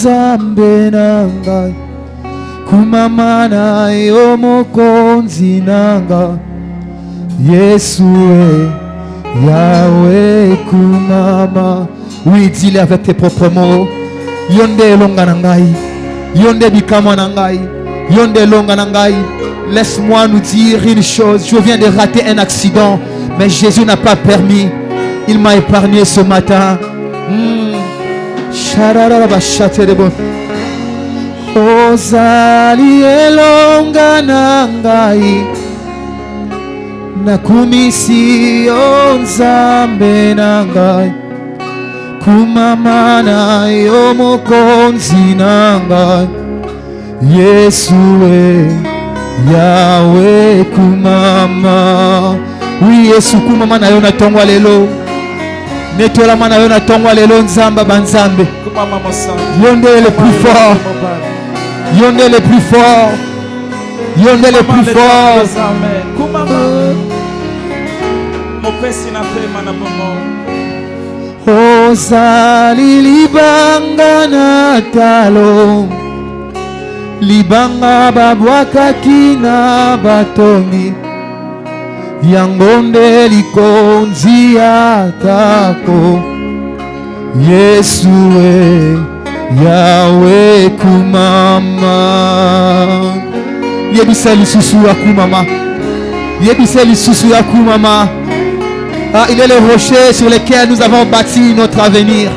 Zambe nanga kumamana yo mokonzi nanga Yesue Yahweh kumama. Oui, dis-le avec tes propres mots. Yonde longa nangai, yonde bikama nangai, yonde longa nangai. Laisse-moi nous dire une chose. Je viens de rater un accident, mais Jésus n'a pas permis. Il m'a épargné ce matin. Ozali elonga nangai nakumisi Nzambe nangai kumamana yo mokonzi nangai Yesue Yahweh kumama. Oui, Yesu kumamana yo na tongwa lelo. Netola mana yo na tongwa lelo Nzamba banzambe. Yonde le plus fort. Yonde le plus fort. Yonde le plus fort. Ozali libanga na talo, libanga babwaka kina batongi, yangonde likonzi atako Yesue Yahweh kumama. Yebisa lisusu ya kumama. Yebisa lisusu ya kumama. Ah, il est le rocher sur lequel nous avons bâti notre avenir.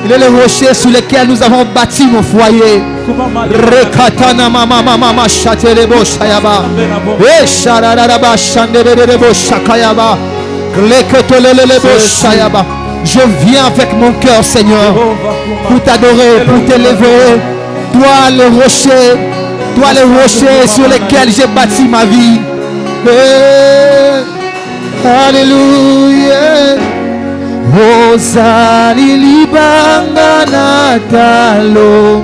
Il est le rocher sur lequel nous avons bâti nos foyers. Rekatana mama mama chatelebo shayaba. Eh shararaba shanderebo shakayaba. Kleketolelebo shayaba. Je viens avec mon cœur, Seigneur, pour t'adorer, pour t'élever. Toi le rocher sur lequel j'ai bâti ma vie. Alléluia. Ozali libanga na talo,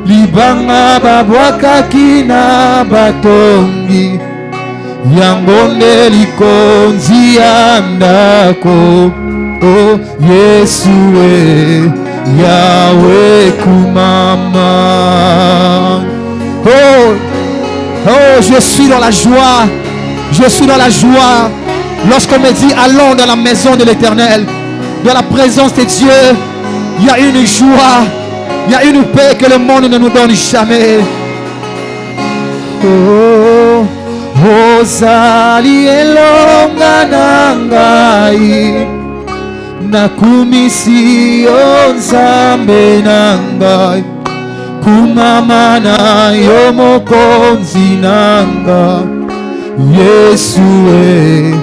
libanga babwaka kina batongi, yangonde likonzi andako. Oh Yesue Yahweh kumama. Oh, je suis dans la joie. Je suis dans la joie. Lorsqu'on me dit allons dans la maison de l'Éternel, dans la présence de Dieu, il y a une joie, il y a une paix que le monde ne nous donne jamais. Oh, Ozali elonga nangai nakumisi Nzambe nangai kumamana yo mokonzi nanga Yesue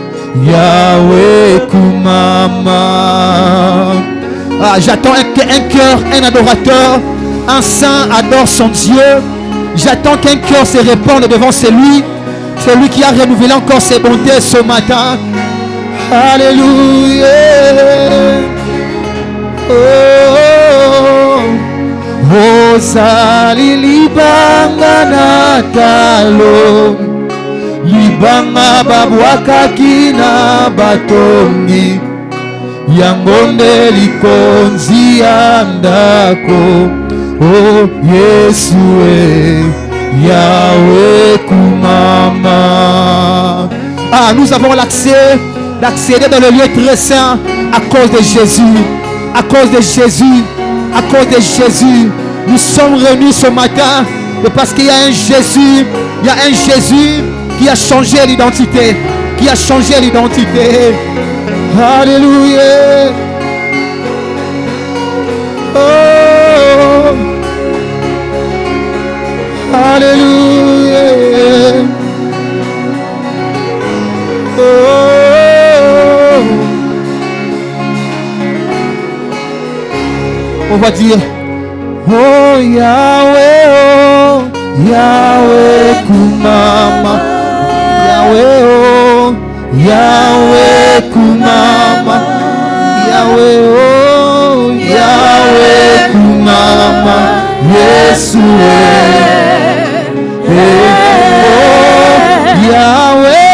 Yahweh kumama. Ah, j'attends qu'un cœur, un adorateur, un saint adore son Dieu. J'attends qu'un cœur se répande devant celui qui a renouvelé encore ses bontés ce matin. Alléluia. Oh, Ozali libanga na talo, libanga babwaka kina batongi, yangonde likonzi andako. Oh Yesue Yahweh kumama. Ah, nous avons d'accéder dans le lieu très saint à cause de Jésus. À cause de Jésus. À cause de Jésus. Nous sommes réunis ce matin parce qu'il y a un Jésus. Il y a un Jésus qui a changé l'identité. Qui a changé l'identité. Alléluia. Oh. Alléluia. Oh. On va dire oh Yahweh, oh Yahweh kumama. Yahweh, oh Yahweh kumama. Yahweh, oh Yahweh kumama. Yesue Yahweh,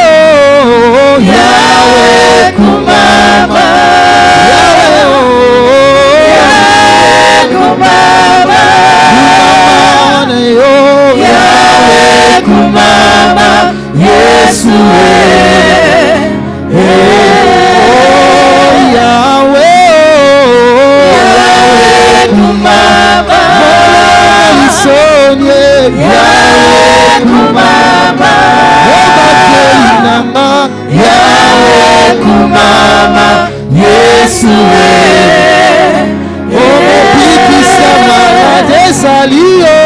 oh Yahweh kumama. Yahweh, oh Yahweh kumama. Yesu omobikisa malade ezalio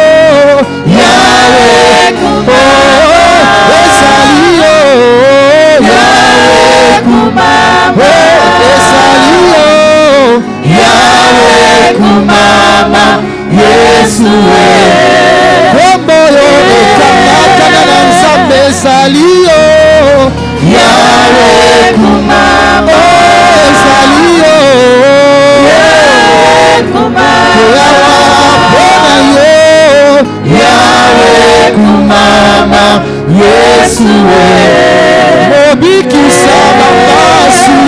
Yahweh ezalio Yahweh kumama ezalio Yahweh kumama Yesu kombo yo ekamata na Nzambe ezalio Yahweh kumama ezalio Yahweh kumama Yahweh kumama Yesu mobikisa bambasi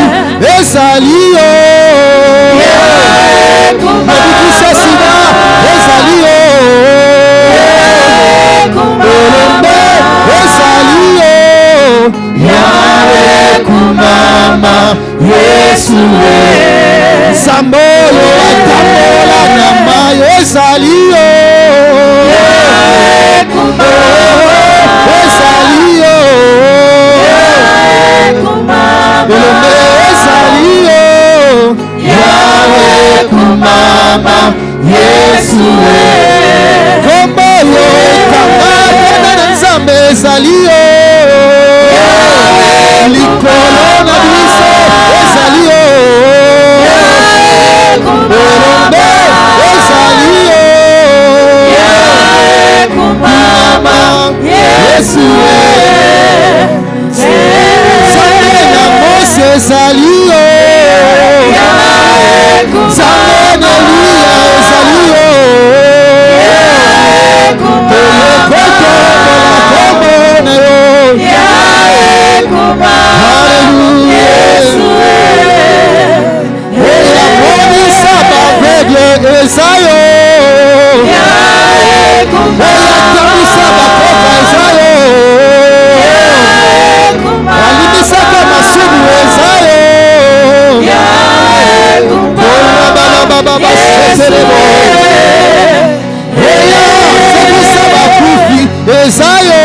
ezalio Yahweh kumama mobikisa sida ezalio Yahweh kumama ezalio Yahweh kumama Yesu Samboyo atamola na mayo ezalio Yahweh kumama ezalio Yahweh kumama ezalio Yahweh kumama Yesu komboyo ekamata na Nzambe ezalio Yahweh likolo na biso ezalio Yahweh kumama ezalio Yahweh kumama Yesu Nzambe na Mose ezalio Yahweh kumama Nzambe na Elia ezalio Yahweh kumama Yahweh kumama Yesu eyamonisa baveugle ezayo Yahweh kumama eyatambisa bakoka ezayo Yahweh kumama alimisaka masumu ezayo Yahweh kumama baseserebo eyatambisa bakufi ezayo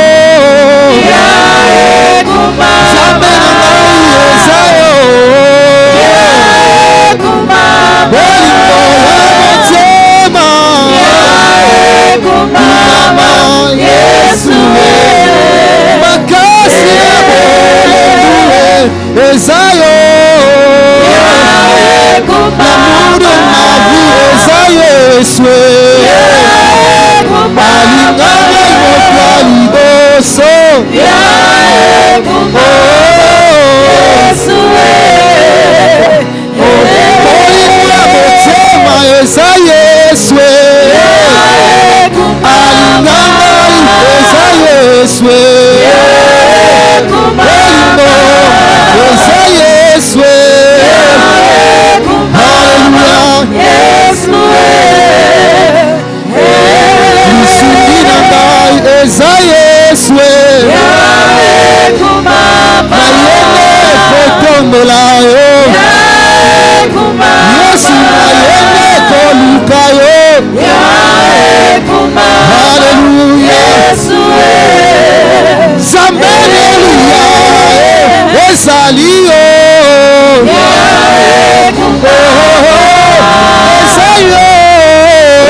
Yahweh kumama Nzambe na ngai ezayo Yahweh kumama bolingo ya motema Yahweh kumama Yesu makasi ya bolingo ezayo Yahweh kumama l'amour de ma vie ezayo Yesu Yahweh kumama alinganga yokwa liboso Yahweh kumama Yesu bolingo ya motema eza Yesu Yahweh kumama alinganga eza Yesu Yahweh kumama eza Yesu Yahweh kumama Yesu lisuni na ngai eza Yesu Yahweh kumama nayende kotombola yo Yahweh kumama Yesu nayende koluka yo Yahweh kumama haleluya Yesu Nzambe Elia ezalio Yahweh kumama ezayo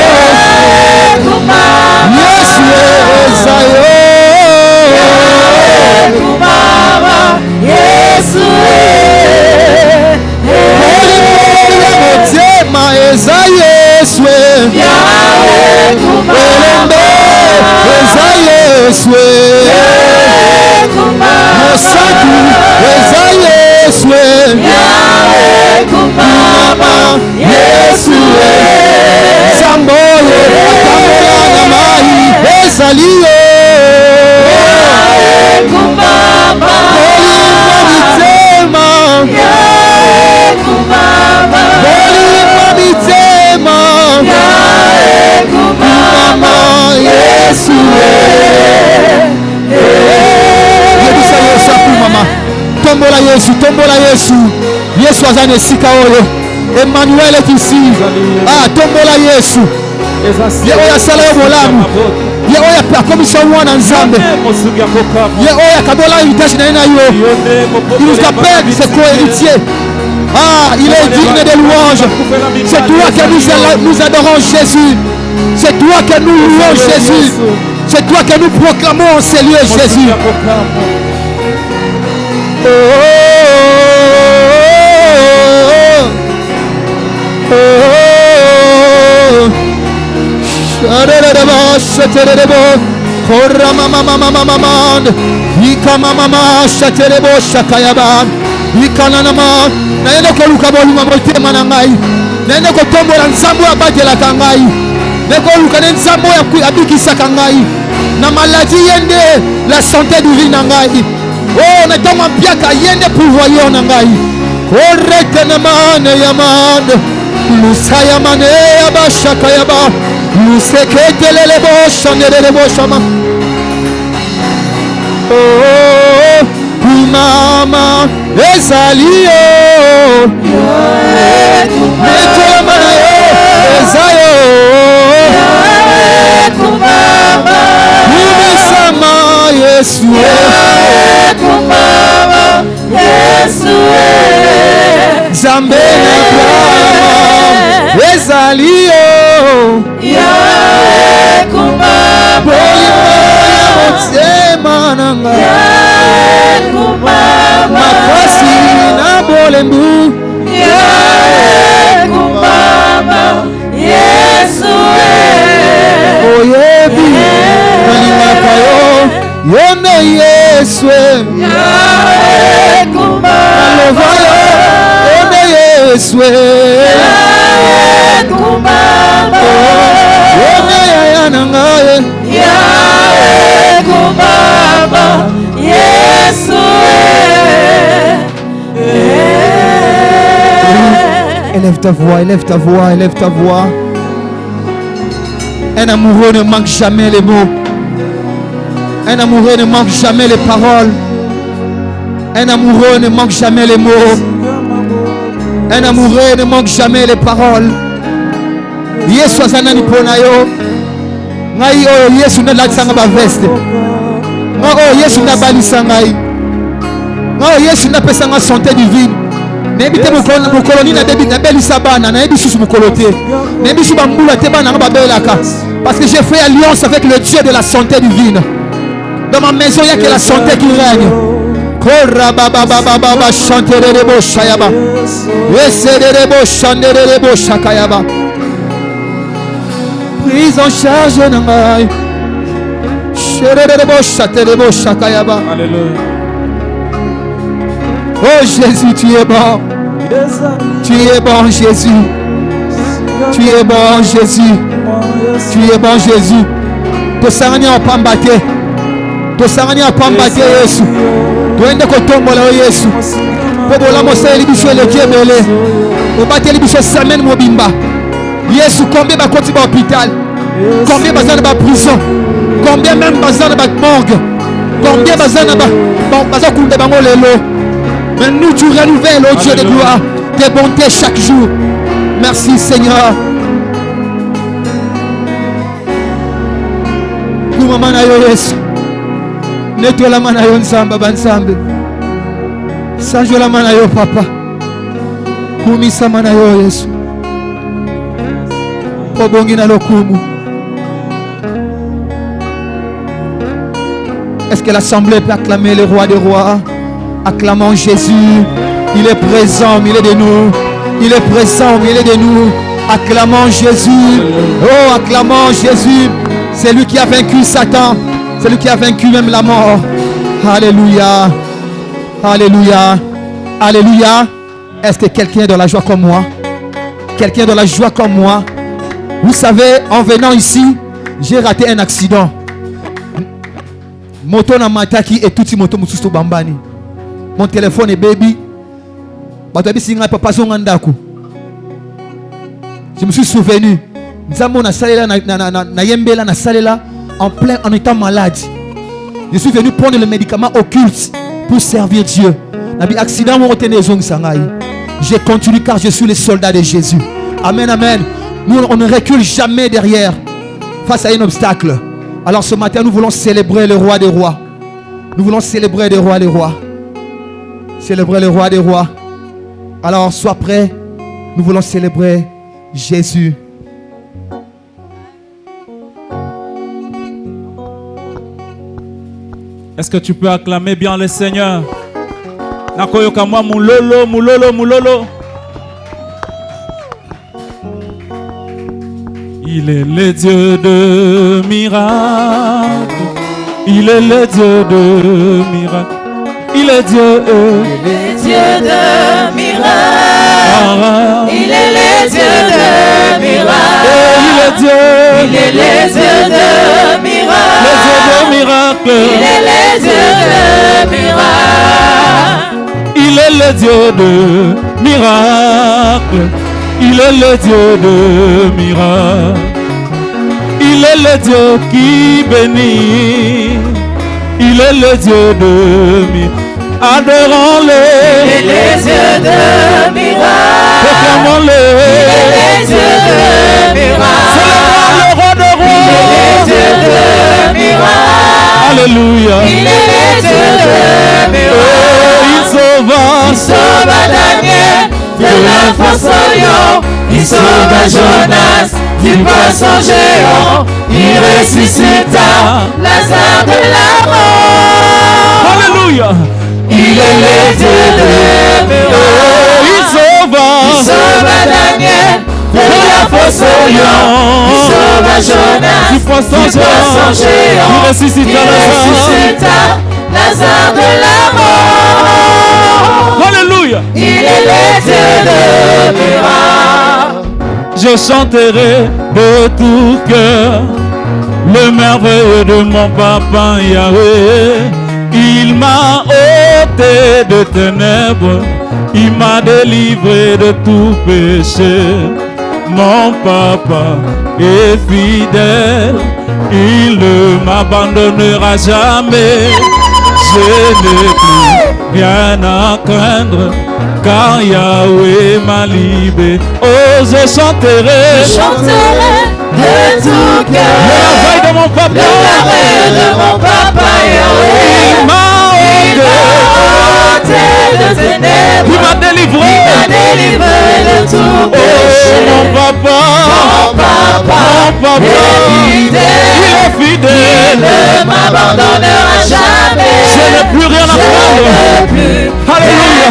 Yahweh kumama Yesu ezayo Yahweh kumama Yesu bolingo ya motema eza Yesu Yahweh kumama eza Yesu Yahweh kumama mosantu eza Yesu Yahweh kumama Yesu Samboyo atambola na mai ezalio Yahweh kumama bolingo bitema Yahweh kumama bolingo bitema Yahweh kumama Yesu yebisa Yesu akumama tombola Yesu Yesu aza na esika oyo Emmanuel est ici tombola Yesu ye oyo asala yo bolamu ye oyo akomisa mwana Nzambe ye oyo akabola héritage na ye na yo il nous appelle ses co-héritiers Ah, il est digne de louange. C'est toi que nous adorons, Jésus. C'est toi que nous louons, Jésus. C'est toi que nous proclamons en ces lieux, Jésus. Oh, naenda koluka boluma motema na ngai, naenda kotombola nzambo ya batelaka ngai, nekoluka ne nzambo ya abikisaka ngai na maladi yende la santé divine na ngai. Oh, na toma mpiaka yende pourvoyeur na ngai. Koretene mane ya mande lusaya mane ya bashaka ya ba luseketelele boshandelele boshama. Oh, kumama ezali yo kumama ezayo kumama kumama Yesu kumama Yesu Zambe na Abraham ezali yo kumama motema nanga makasi na bolembu kumama Yesu oyebi nalingaka yo yone Yesu alova yo yone Yesu yone yaya nanga kumama Yesu. Élève ta voix, élève ta voix, élève ta voix. Un amoureux ne manque jamais les mots. Un amoureux ne manque jamais les paroles. Un amoureux ne manque jamais les mots. Un amoureux ne manque jamais les paroles. Yesu azanani pona yo. Ngai oyo Yesu na latsanga ba veste. Ngai oyo Yesu na balisa ngai. Ngai oyo Yesu na pesanga santé divine. Nebite mukoloni na debi na belisa bana na ebi susu mukolote. Nebi su bambula te bana ba belaka. Parce que j'ai fait alliance avec le Dieu de la santé divine. Dans ma maison il y a que la santé qui règne. Korra baba baba baba chantere bo shayaba. Esere bo chandere bo shakayaba. Prise en charge nangai. Shere bo chatere bo shakayaba. Alléluia. Oh Jésus, tu es bon. Tu es bon Jésus. Tu es bon Jésus. Tu es bon Jésus. Tosangani opambate. Tosangani opambate Yesu. Toende kotombola Yesu. Pobola moseli biso le kemele. Obateli biso semaine mobimba. Yesu combien ba koti ba hôpital. Combien bazana ba prison. Combien même bazana ba morgue. Combien bazana ba bazakunda bango lelo. Mais nous tu renouvelles, oh Dieu de gloire, tes bontés chaque jour. Merci Seigneur. Kumama na yo Yesu. Nettoie la mana yo nzamba banzambe. Sanjo la mana yo papa. Kumisa mana yo Yesu. Obongi na lokumu. Est-ce que l'assemblée peut acclamer le roi des rois? Acclamons Jésus, il est présent au milieu de nous. Il est présent au milieu de nous. Acclamons Jésus. Oh, acclamons Jésus. C'est lui qui a vaincu Satan. C'est lui qui a vaincu même la mort. Alléluia. Alléluia. Alléluia. Est-ce que quelqu'un est dans la joie comme moi? Quelqu'un est dans la joie comme moi? Vous savez, en venant ici, j'ai raté un accident. Moto na mataki et tout moto mususu bambani. Mon téléphone est baby. Je me suis souvenu. En étant malade. Je suis venu prendre le médicament occulte pour servir Dieu. J'ai continué car je suis le soldat de Jésus. Amen, amen. Nous, on ne recule jamais derrière face à un obstacle. Alors ce matin, nous voulons célébrer le roi des rois. Nous voulons célébrer le roi des rois. Célébrer le roi des rois. Alors, sois prêt. Nous voulons célébrer Jésus. Est-ce que tu peux acclamer bien le Seigneur? Nakoyoka moi mulolo, mulolo, mulolo. Il est le Dieu de miracles. Il est le Dieu de miracles. Il est Dieu. Il est Dieu de miracles. Il est le Dieu de miracles. Il est Dieu. Il est le Dieu de miracles. Le Dieu de miracles. Il est le Dieu de miracles. Il est le Dieu de miracles. Il est le Dieu de miracles. Il est le Dieu qui bénit. Il est le Dieu de miracles. Adorons-le. Il est le Dieu de miracles. Proclamons-le. Il est le Dieu de miracles. Célébrons le roi de rois. Il est le Dieu de miracles. Alléluia. Il est le Dieu de miracles. Il Il sauva Daniel de la fosse au lion. Il sauva Jonas du poisson géant. Il ressuscita Lazare de la mort. Alléluia. Il est le Dieu de miracles. Il sauva Daniel de la fosse au lion. Il sauva Jonas du poisson géant. Il ressuscita Lazare de la mort. Alléluia. Il est le Dieu de miracles. Je chanterai de tout cœur le merveilleux de mon papa Yahweh. Il m'a ôté de ténèbres, il m'a délivré de tout péché. Mon papa est fidèle, il ne m'abandonnera jamais. Je n'ai plus rien à craindre, car Yahweh m'a libéré. Oh, je chanterai de tout cœur le merveille de mon papa. Yahweh. Il m'a ôté de ténèbres, il m'a délivré de tout péché. mon papa il est fidèle, il ne m'abandonnera jamais. Je n'ai plus rien à craindre. Alléluia.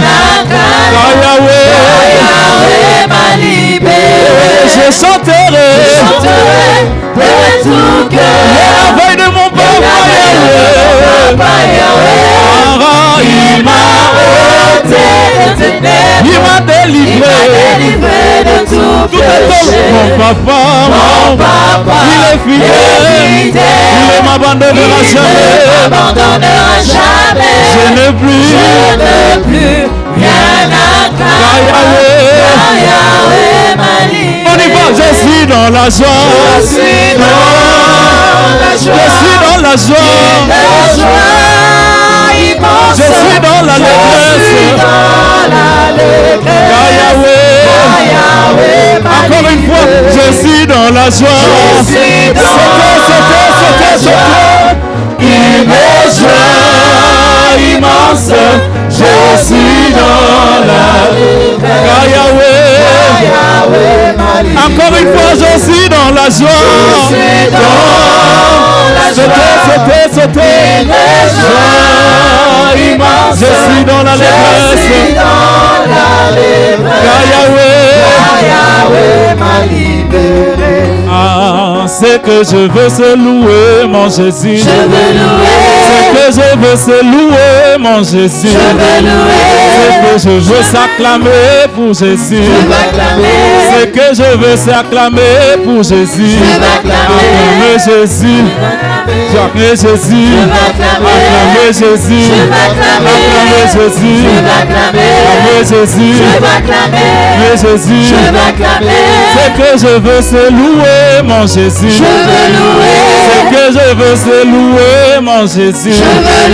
Car Yahweh m'a libéré. je chanterai de tout cœur la veille de mon papa Yahweh. Il m'a ôté de ténèbres, il m'a délivré de tout péché. Mon papa, il est fidèle, il ne m'abandonnera jamais. Je n'ai plus rien à craindre. Car Yahweh m'a libéré. on y va, je suis dans la joie. Je suis dans la joie. Je suis dans la joie. La joie immense. Je suis dans l'allégresse. Car Yahweh, encore une fois, je suis dans la joie. C'était. Une joie immense. Je suis dans la car Yahweh, encore une fois, je suis dans la joie. C'était une joie immense. Je suis dans l'allégresse. Car Yahweh m'a libéré. Ah, c'est que je veux se louer, mon Jésus. Je veux louer. C'est que je veux se louer, mon Jésus. Je veux louer. C'est que je veux s'acclamer pour Jésus. Je veux acclamer. C'est que je veux s'acclamer pour Jésus. Je veux acclamer. Acclamer Jésus. Acclamer Jésus. Acclamer Jésus. Acclamer Jésus. Acclamer Jésus. Acclamer Jésus. C'est que je veux se louer, mon Jésus. Je veux louer. C'est que je veux se louer, mon Jésus. Je veux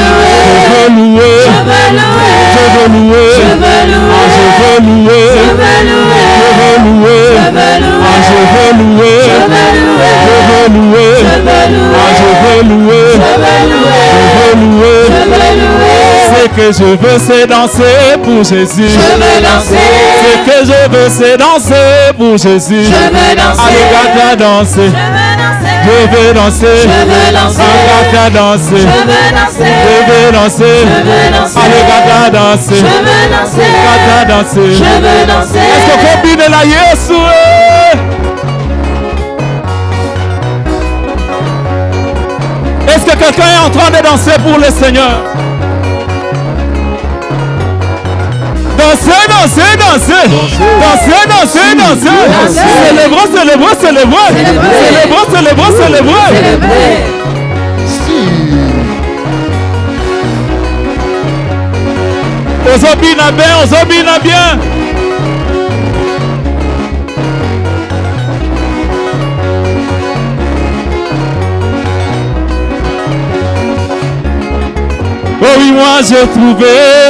louer. Je veux louer. Je veux louer. Je veux louer. Je veux louer. Je veux louer. Je veux louer. Je veux louer. Je veux louer. Je veux louer. Je veux louer. Je veux louer. Je veux louer. Je veux louer. Je veux louer. C'est que je veux, c'est danser pour Jésus. Je veux danser. Ce que je veux, c'est danser pour Jésus. Je veux danser. Allez, gata, danser. Je veux danser. Je veux danser. Gata, danser. Je veux danser. Je veux danser. Je veux danser. Allez, gata, danser. Je veux danser. Gata, danser. Je veux danser. Est-ce qu'on combine la Yesu? Est-ce que quelqu'un est en train de danser pour le Seigneur? Dansez, dansez, dansez. Dansez, dansez, dansez. Célébrons, célébrons, célébrons. Célébrons, célébrons, célébrons. Ozobina bien, ozobina bien. Oh oui, moi j'ai trouvé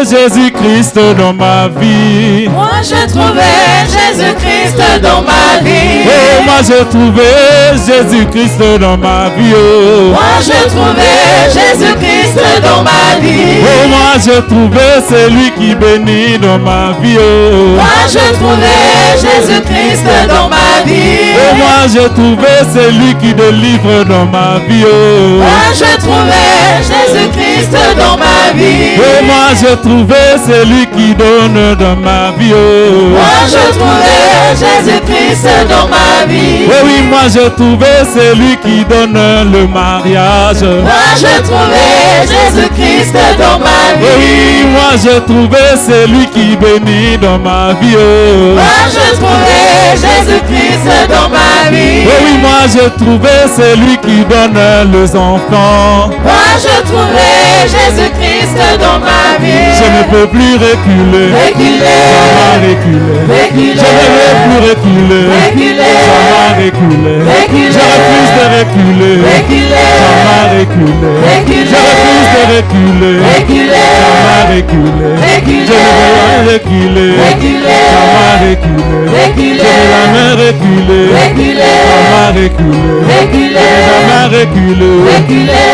Jésus-Christ dans ma vie. Moi je trouvais Jésus-Christ dans ma vie. Oh, moi j'ai trouvé Jésus-Christ dans ma vie. Oh, Moi je trouvais Jésus-Christ dans ma vie. oh moi j'ai trouvé celui qui bénit dans ma vie. Oh, Moi je trouvais Jésus-Christ dans ma vie. oh moi j'ai trouvé celui qui délivre dans ma vie. Oh, Moi je trouvais Jésus-Christ dans ma vie. oh moi j'ai trouvé celui qui donne dans ma vie. Oh, Moi je trouvais Jésus-Christ dans ma vie. oh oui, moi j'ai trouvé celui qui donne le mariage. Moi je trouvais Jésus-Christ dans ma Oh vie. oui, moi j'ai trouvé celui qui bénit dans ma vie. Oh, Moi je trouvais Jésus-Christ dans ma vie. oh oui, moi j'ai trouvé celui qui donne les enfants. Moi je trouvais Jésus-Christ dans ma vie. Je ne peux plus reculer. Reculer. Jamais reculer. Reculer. Je ne veux plus reculer. Reculer. Jamais reculer. Reculer. Je refuse de reculer. Reculer. Jamais reculer. Reculer. Je refuse de reculer. Reculer. Jamais reculer. Reculer. Je ne veux rien reculer. Reculer. Jamais reculer. Reculer. Je ne veux jamais reculer. Reculer. Jamais reculer. Reculer. Jamais reculer. Reculer.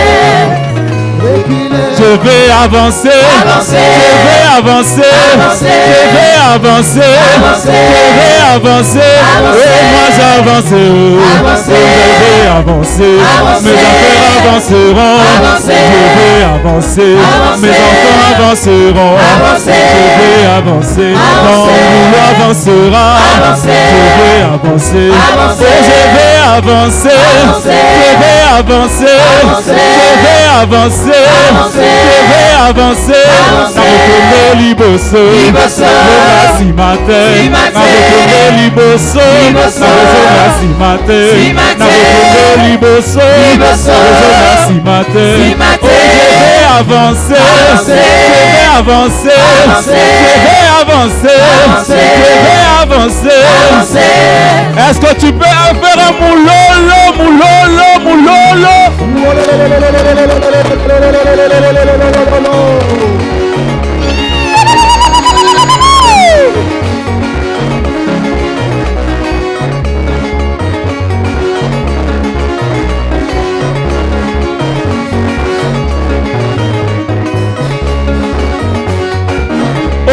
Je vais avancer. Avancer. Je vais avancer. Avancer. Je vais avancer. Avancer. Je vais avancer. Avancer. Oh, moi j'avance. Avancer. Je vais avancer. Avancer. Mes affaires avanceront. Avancer. Je vais avancer. Avancer. Mes enfants avanceront. Avancer. Je vais avancer. Avancer. Mon boulot avancera. Avancer. Je vais avancer. Avancer. Oh, je vais avancer. Avancer. Je vais avancer. Avancer. Je vais avancer. Avancer. Je vais avancer. Avancer. Nabokono liboso. Liboso. Simate. Simate. Nabokono liboso. Liboso. Simate. Simate. Nabokono liboso. Liboso. Simate. Simate. Oh, je vais avancer. Avancer. Je vais avancer. Avancer. Je vais avancer. Avancer. Je vais avancer. Avancer. Est-ce que tu peux faire un moulolo, moulolo, moulolo?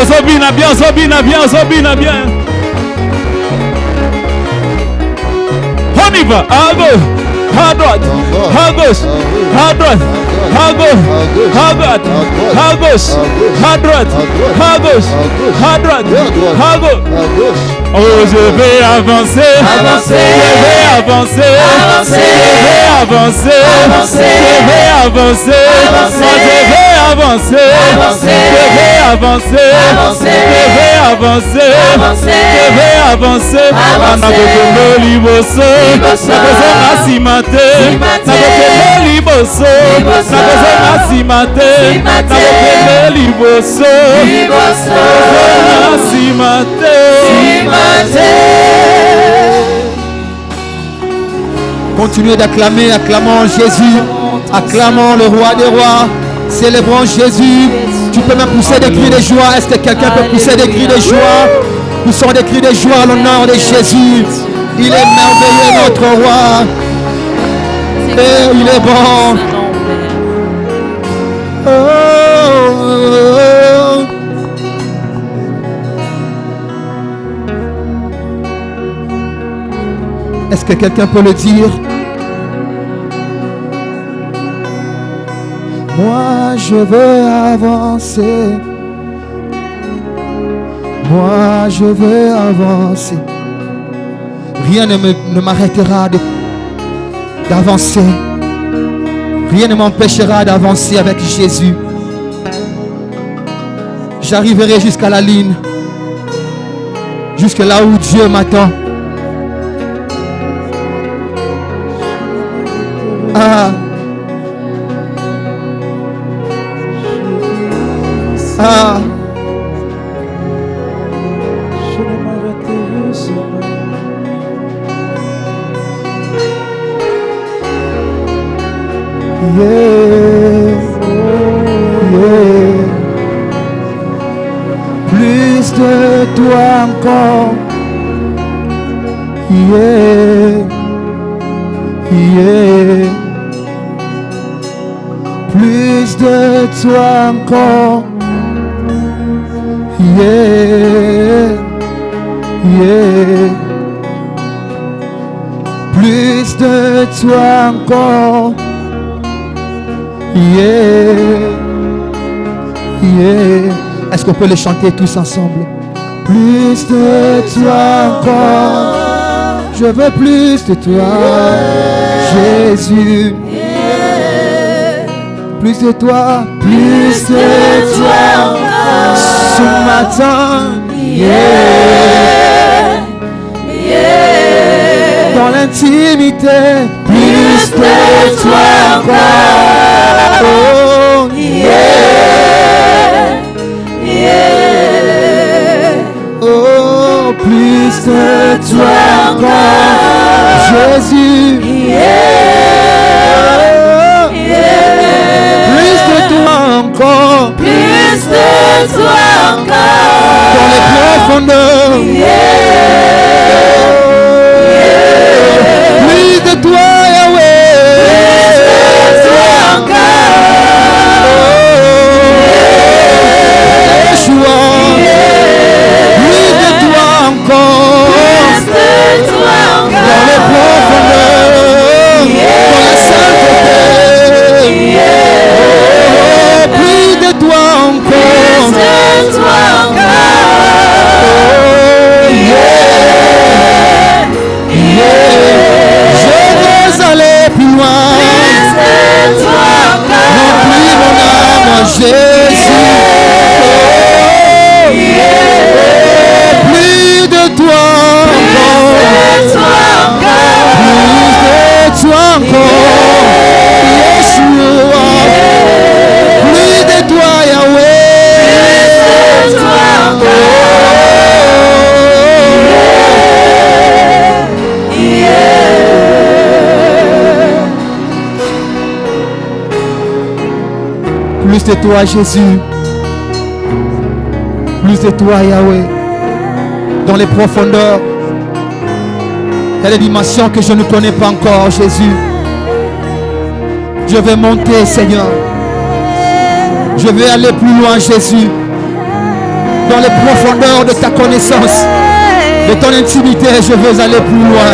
Zobina bien, Zobina bien, Zobina bien. On y va, à gauche, à droite, à gauche, à droite, à gauche, à droite, à gauche, à droite, à gauche, à droite, à gauche. Oh, je vais avancer, Avancer. je vais avancer, Avancer. je vais avancer, Avancer. je vais avancer, Avancer. moi je vais avancer, Avancer. je vais avancer, Avancer. je vais avancer, Avancer. je vais avancer. Avancer. Nabokono liboso, Liboso. nakozonga simate, Simate. nabokono liboso, Liboso. nakozonga simate, Simate. nabokono liboso, Liboso. nakozonga simate. Continuez d'acclamer, acclamons Jésus, acclamons le roi des rois, célébrons Jésus. Tu peux même pousser des cris de joie. Est-ce que quelqu'un peut pousser des cris de joie? Poussons des cris de joie à l'honneur de Jésus. Il est merveilleux notre roi. Et il est bon. Oh, oh, oh. Est-ce que quelqu'un peut le dire? Moi je veux avancer. Moi je veux avancer. Rien ne m'arrêtera d'avancer. Rien ne m'empêchera d'avancer avec Jésus. J'arriverai jusqu'à la ligne. Jusque là où Dieu m'attend. Ah. Ah. Je ne m'arrêterai jamais. Yeah. Yeah. Plus de toi encore. Yeah. Yeah. Plus de toi encore. Yeah. Yeah. Plus de toi encore. Yeah. Yeah. Est-ce qu'on peut les chanter tous ensemble? Plus de toi encore. Je veux plus de toi, Jésus. Plus de toi, plus de toi encore. Ce matin, dans l'intimité, plus de toi encore. Oh, oh, plus de toi encore, Jésus. Plus de toi encore, Plus de toi encore. dans les profondeurs. Plus de toi, Yahweh. Plus de toi encore. Yeshua. Plus de toi encore, Plus de toi encore. dans les profondeurs, dans la sainteté. Plus de toi encore. Plus de toi encore. Je veux aller plus loin. Plus de toi encore. Remplis mon âme, Jésus. Plus de toi encore. Plus de toi encore. Plus de toi encore. Yeshua. Plus de toi, Yahweh. Plus de toi Plus de toi, Jésus. Plus de toi, Yahweh. Dans les profondeurs. Il y a des dimensions que je ne connais pas encore, Jésus. Je vais monter, Seigneur. Je vais aller plus loin, Jésus. Dans les profondeurs de ta connaissance, de ton intimité, je veux aller plus loin.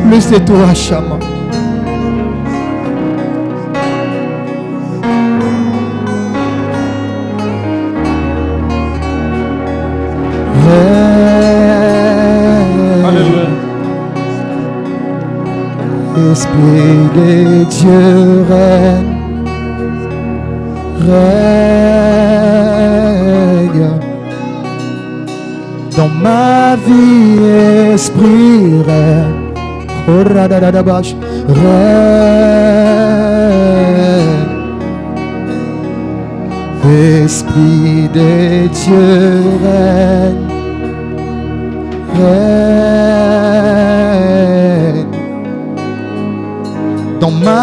Plus de toi, Shama. Alléluia. Esprit de Dieu règne, règne dans ma vie, esprit règne. Oh, radadadabash, règne. Esprit de Dieu règne, règne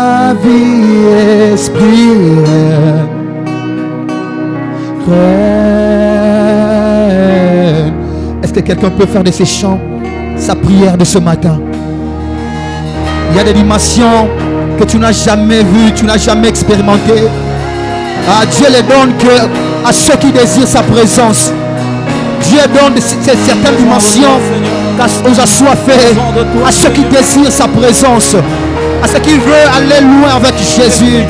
ma vie, Esprit, règne. Est-ce que quelqu'un peut faire de ces chants sa prière de ce matin? Il y a des dimensions que tu n'as jamais vues, tu n'as jamais expérimentées. Ah, Dieu les donne que à ceux qui désirent sa présence. Dieu donne certaines dimensions aux assoiffés, à ceux qui désirent sa présence, à ceux qui veulent aller loin avec Jésus.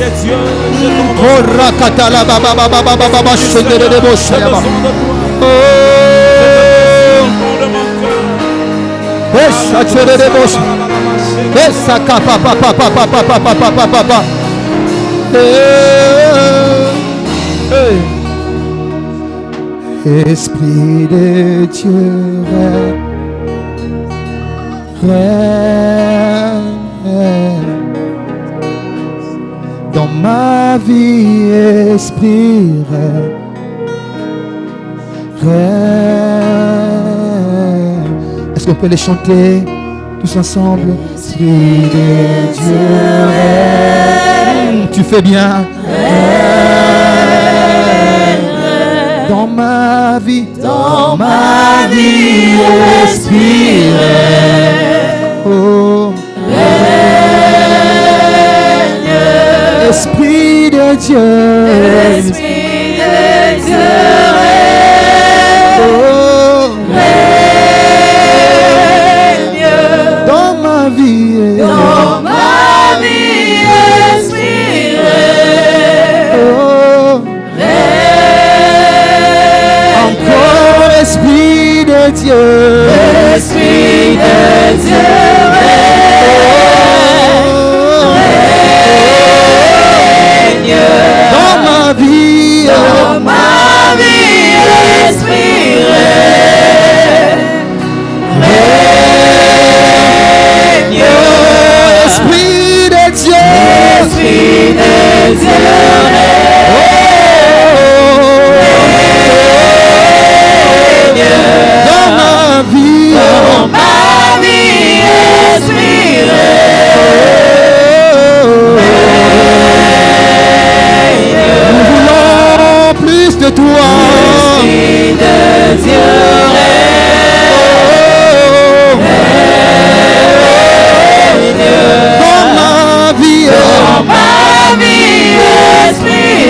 Esprit de Dieu, règne dans ma vie, Esprit, règne. Est-ce qu'on peut les chanter tous ensemble? Esprit de Dieu, règne. Tu fais bien. Dans ma vie, Esprit, oh, règne. Esprit de Dieu, Esprit de Dieu, oh, règne. dans ma vie, Esprit, règne. oh, encore Esprit de Dieu, Esprit de Dieu, règne. dans ma vie, Esprit, règne. Esprit de Dieu, Esprit de Dieu, dans ma vie, Esprit, nous voulons plus de toi. Esprit de Dieu, Dans ma vie, Esprit,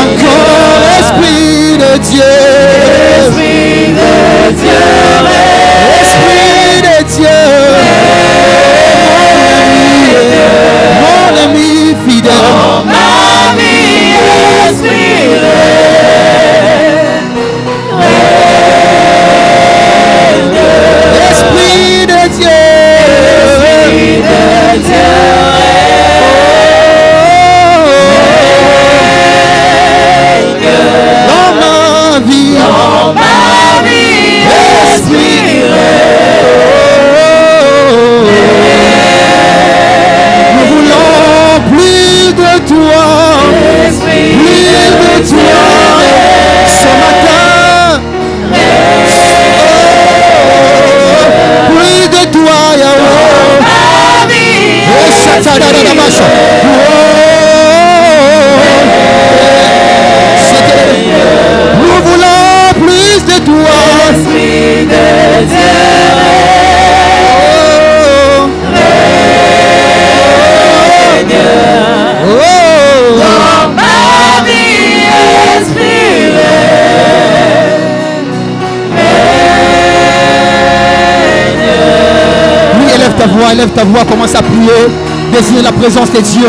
encore Esprit de Dieu, Esprit de Dieu, Esprit de Dieu, mon ami fidèle, Esprit, Esprit de Dieu, Esprit de Dieu, dans ma vie, Esprit, nous voulons plus de toi, plus de toi, ce matin, plus de toi, Yahweh. Nous voulons plus de toi. Esprit de Dieu, dans ma vie, Esprit, Oui, élève ta voix, commence à prier. Désire la présence de Dieu.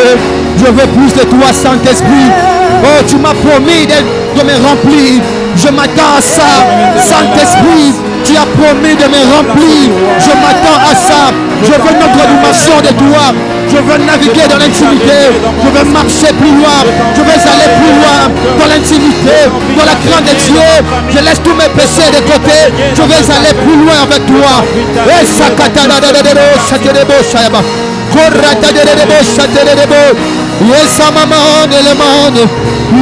Je veux plus de toi, Saint-Esprit. Oh, tu m'as promis de me remplir. Je m'attends à ça, Saint-Esprit. Tu as promis de me remplir. Je m'attends à ça. Je veux une autre dimension de toi. Je veux naviguer dans l'intimité. Je veux marcher plus loin. Je veux aller plus loin dans l'intimité, dans la crainte de Dieu. Je laisse tous mes péchés de côté. Je veux aller plus loin avec toi. Et sakatana de shaterebo shayaba. Korata de shaterebo. Yesa mama de lemane.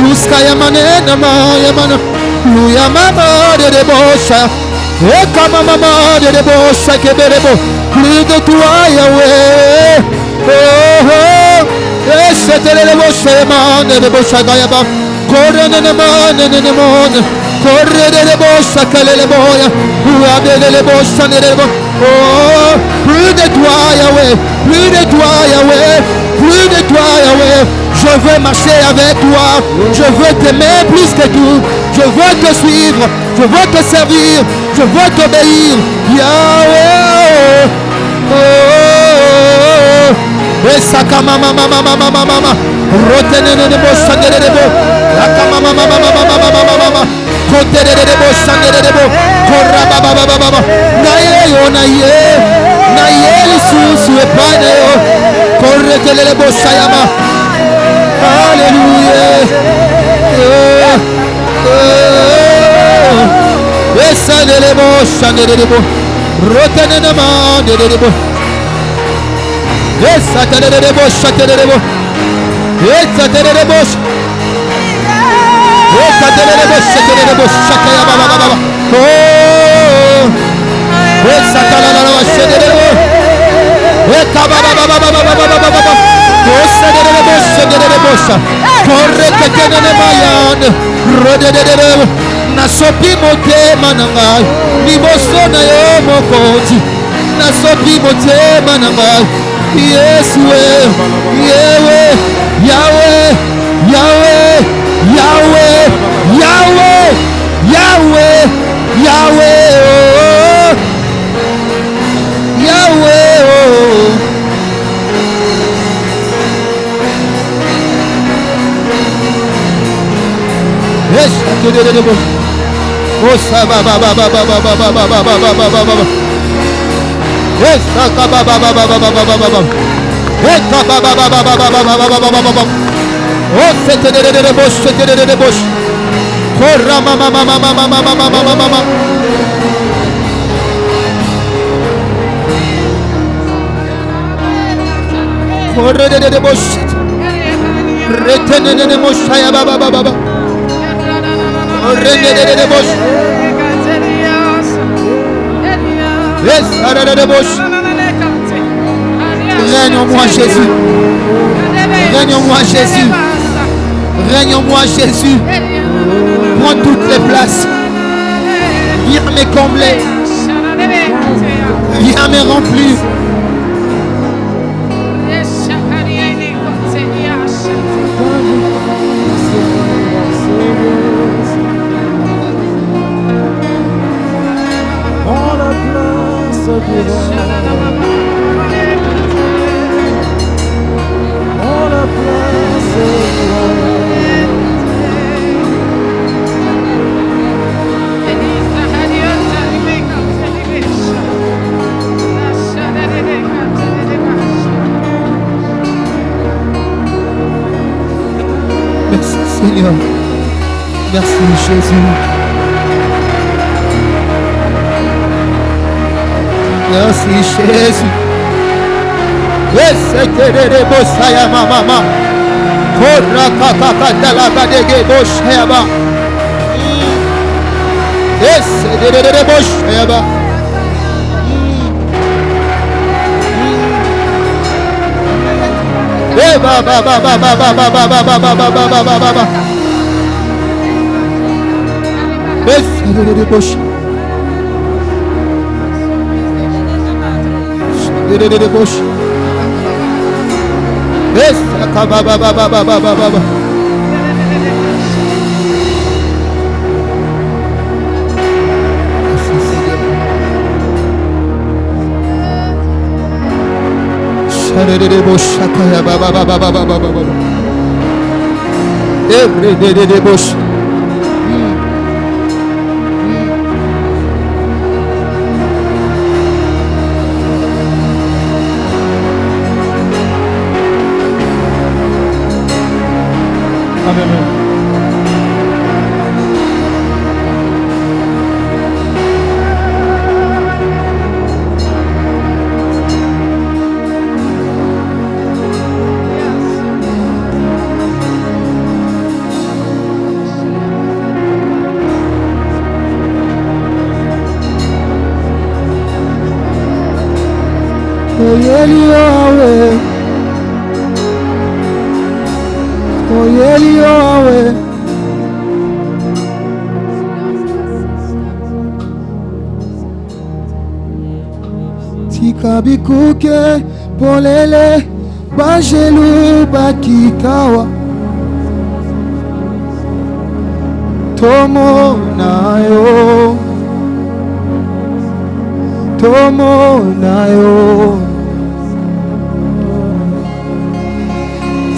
Luska yamane nama yamana. Luya mama de debosha. Et comme maman de debo, chaque berebo. Plus de toi, Yahweh. Oh, oh. Et c'était le debo, chemin de debo, chagayaba. Corre ne monde. Corre de debo, chaque le boya. Ouabe de debo, chané de debo. Oh, plus de toi, Yahweh. Plus de toi, Yahweh. Plus de toi, Yahweh. Je veux marcher avec toi. Je veux t'aimer plus que tout. Je veux te suivre. Je veux te servir. Je veux t'obéir. Yahweh. Oh, oh, oh. Et ça, mama. Retenez de beau, changer de beau. La mama. Côté de beau, changer de beau. Corra baba. Naye yo naye. Naye l'issue sur le panneau. Corre de beau, chayama. Alléluia. Essa de beau, changer de beau. Retenez de man de beau. Essa de beau, changer de beau. Essa de beau. Essa de beau, changer de beau. Chakaya baba. Oh. Essa de changer de beau. Eka baba. Essa de beau, changer de beau. Corre que tenene mayan. Rode de beau. Nasopi mote manangai. Liboso na yo mokonzi. Nasopi mote manangai. Yesue, Yahweh, oh. Yahweh, oh. Yes, oh, sa ba. Yes, ba. Oh, c'était des bouches. Corra mama. Corre des bouches. Retenez des bouches. Baba. Corre des bouches. Yes, arrête des bouches. Règne en moi, Jésus. Règne en moi, Jésus. Règne en moi, Jésus. Prends toutes les places. Viens me combler. Viens me remplir. Merci Seigneur. Merci Jésus. Merci Jésus. C'était des bossaya mama. Corra kaka la badege boshaya ba. C'était des boshaya ba. Ba. C'était des bosh. Des bosh. Yes, ba. Every day bush. Amen. Oyeli Yahweh, Oyeli Yahweh. Tikabikuke polele bajelu bakikawa tomo nayo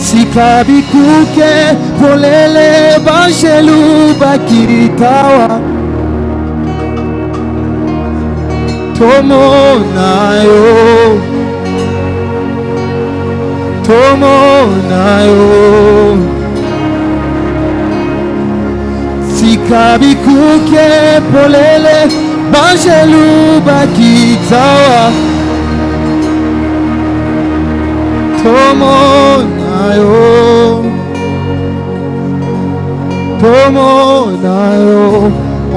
Tikabikuke polele bajelu bakikawa tomo nayo Tikabikuke polele bajelu bakitawa tomo nayo.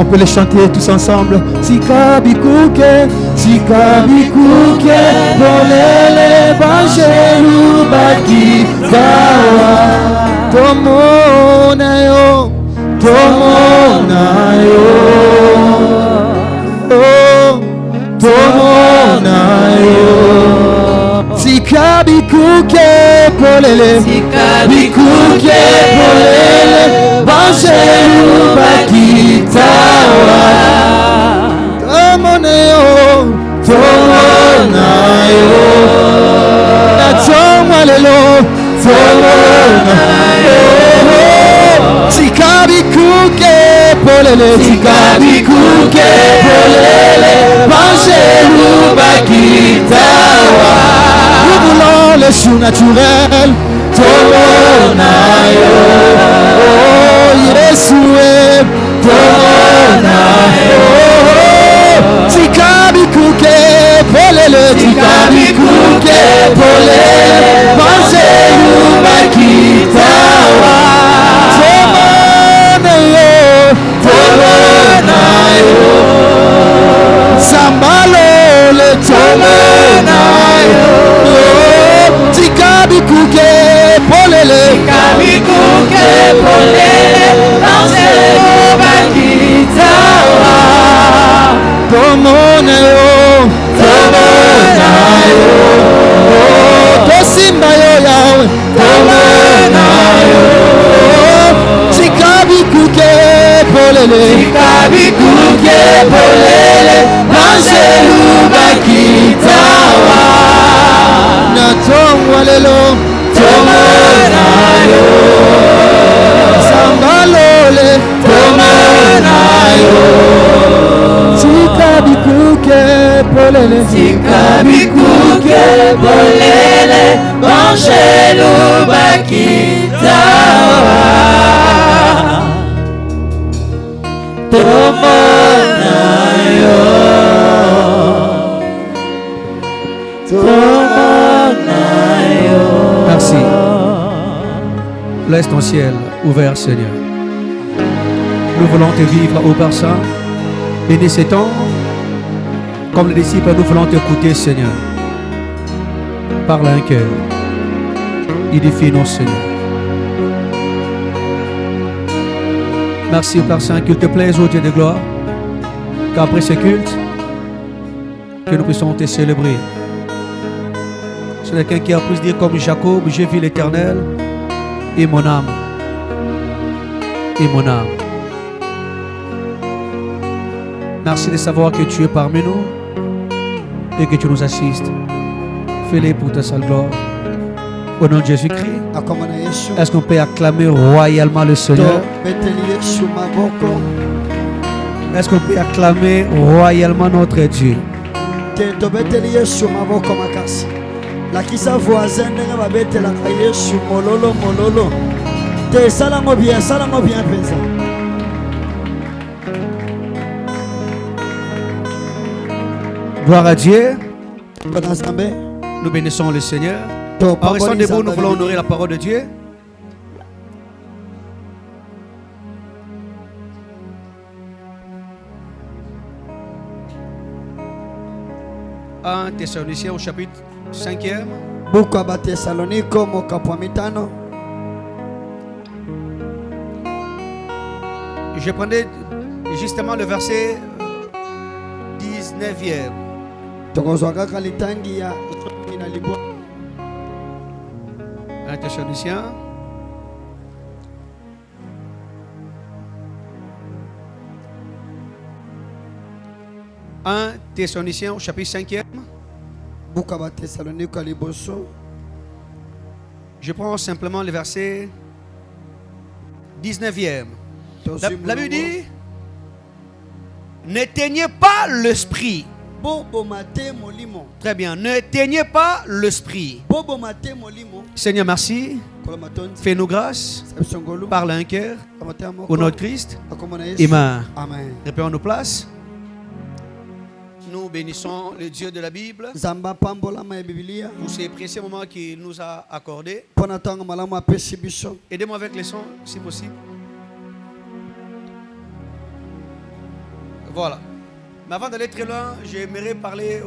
On peut les chanter tous ensemble. Tikabikuke, Tikabikuke, polele bajelu bakitawa tomo nayo. Tikabikuke polele bajelu bakitawa tomo nayo na tomo lelo tomo nayo Tikabikuke polele bajelu bakitawa. Nous voulons le surnaturel. Tomo nayo Yesue tomo nayo Tikabikuke polele bajelu bakitawa tomo nayo Sambalole tomo nayo Tikabikuke polele bajelu bakitawa tomo nayo tosimba yo yawe tomo nayo Tikabikuke polele bajelu bakitawa na tongwa lelo tomo nayo sambalole tomo nayo Tikabikuke polele bajelu bakitawa tomo nayo. Merci. Laisse ton ciel ouvert, Seigneur. Nous voulons te vivre au Père Saint. Bénis ces temps. Comme les disciples, nous voulons t'écouter, Seigneur. Parle à un cœur. Édifie-nous, Seigneur. Merci, Père Saint, qu'il te plaise, ô Dieu de gloire, qu'après ce culte, que nous puissions te célébrer. C'est quelqu'un qui a pu se dire comme Jacob, j'ai vu l'Éternel et mon âme. Merci de savoir que tu es parmi nous et que tu nous assistes. Fais-le pour ta salle gloire. Au nom de Jésus-Christ, est-ce qu'on peut acclamer royalement le Seigneur? Est-ce qu'on peut acclamer royalement notre Dieu? Lakisa voisin ndenge babetelaka Yesu mololo te salango bien penza. Gloire à Dieu. Nous bénissons le Seigneur. En restant debout, nous voulons honorer la parole de Dieu. 1 Thessaloniciens au chapitre 5e. Buku ya Thessaloniko mokapo 5. Je prenais justement le verset 19e. Tokozwa kaka litangi ya na libwa. 1 Thessaloniciens. « 1 Thessaloniciens au chapitre 5e. Buku ya Thessaloniko liboso. Je prends simplement le verset 19e. La Bible dit, n'éteignez pas l'esprit. Très bien, n'éteignez pas l'esprit. Seigneur, merci. Fais-nous grâce. Parle à un cœur. Au nom de Christ. Amen. Répétons nos places. Nous bénissons le Dieu de la Bible pour ces précieux moments qu'il nous a accordés. Aidez-moi avec les sons, si possible. Voilà. Mais avant d'aller très loin, j'aimerais parler